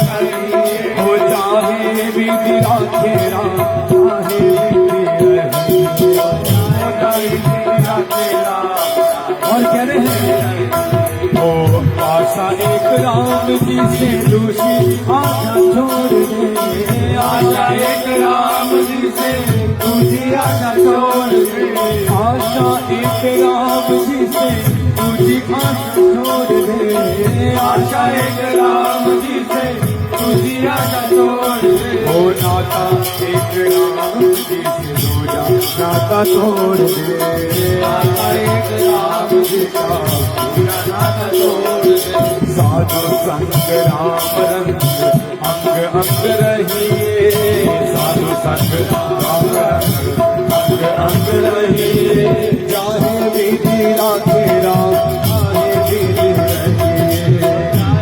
B: और कह रहे हैं ओ आशा एक राम जी से दूसरी आशा छोड़ दे, आशा एक राम जी से दूसरी आशा छोड़ दे, आशा एक राम जी से दूसरी आशा छोड़ दे, आशा एक राम जी से दूसरी आशा छोड़ दे, ओ नाता एक राम जी से दूजा नाता छोड़ दे, आशा एक राम जी का दूजा नाता छोड़ दे, साधु संग राम रंग अंग अंग रहिए, साधु संग राम रंग अंग अंग रहिए, चाहे विधि राखे राम चाहे विधि रहिए,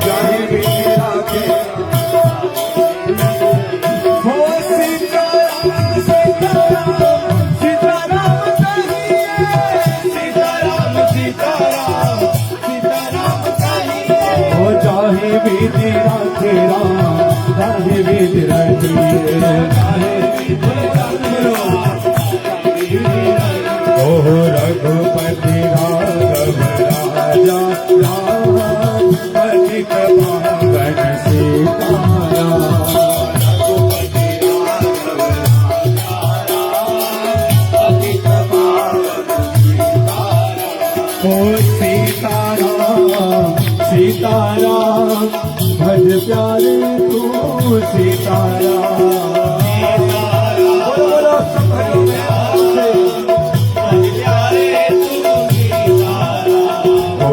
B: चाहे विधि राखे हो सीताराम सीताराम सीताराम कहिए, सीताराम सीताराम सीताराम कहिए, हो चाहे विधि राखे राम चाहे विधि रहिए, चाहे विधि राखे राम ओ रघुपति राघव राजा राम पथिक पावन सीताराम, रघुपति राघव राजा राम पथिक पावन सीताराम, ओ सीताराम सीताराम भज प्यारे तू सीताराम,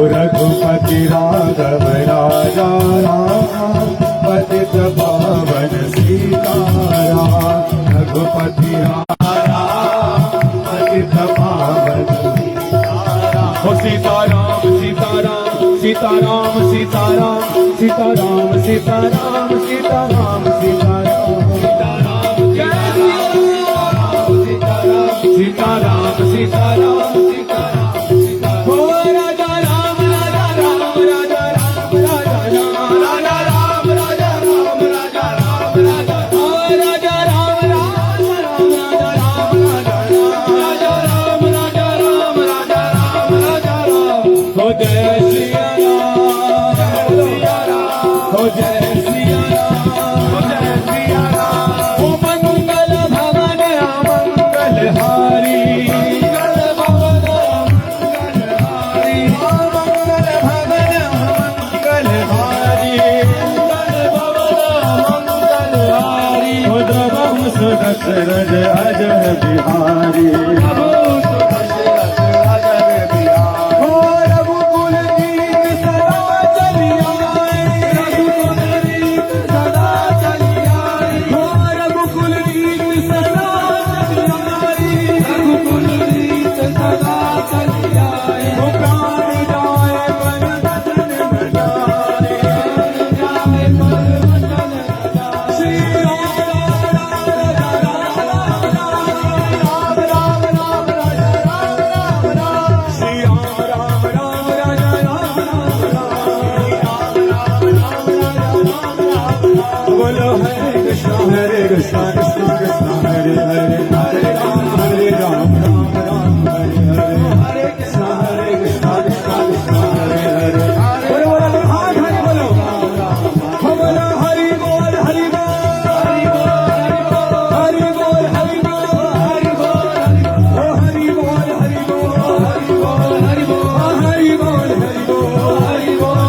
B: रघुपति राघव राजा राम पतित पावन सीताराम, रघुपति राम पतित पावन सीताराम, हो सीताराम सीताराम सीताराम सीताराम सीताराम सीताराम सीताराम सीताराम सीताराम सीताराम सीताराम दशरथ अजय बिहारी, हो रघुकुल गीत सदा चली आए, रघुकुल गीत सदा चली आए, हो रघुकुल गीत सदा चली आए, रघुकुल गीत सदा चली आए, हो प्राण जाए पर वचन न जाए, जाए पर वचन न जाए, श्री हरे कृष्णा कृष्णा कृष्णा हरे हरे, हरे राम राम राम हरे हरे, हरे कृष्णा कृष्णा कृष्णा हरे हरे, बोलो बोलो हाथ हरि बोलो, बोलो हरि बोल हरि बोल हरि बोल हरि बोल हरि बोल हरि बोल हरि बोल हरि बोल हरि बोल हरि बोल हरि बोल हरि बोल हरि बोल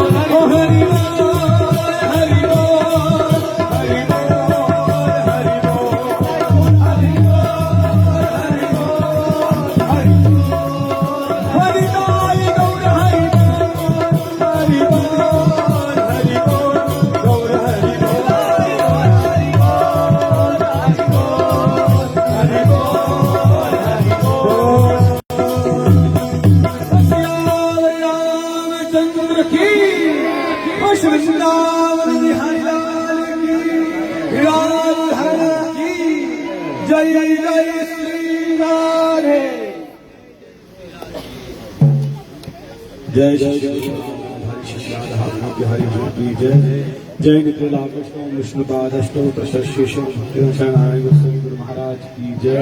B: जय जय श्री राधे, जय जय हरि की जय, जय नित्य विष्णुपादष्टो प्रशस्यम गुरु महाराज की जय,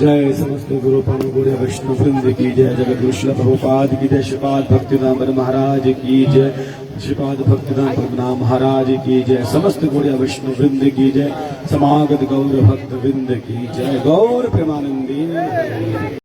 B: जय समस्त गुरु पानु गुरु वैष्णव वृंद की जय। जगत विश्व प्रभुपाद की जय। श्रीपाद भक्तिनाम महाराज की जय। श्रीपाद भक्तिनाम महाराज की जय। समस्त गुरु वैष्णव वृंद की जय। समागत गौर भक्त वृंद की जय। गौर प्रेमानंदी।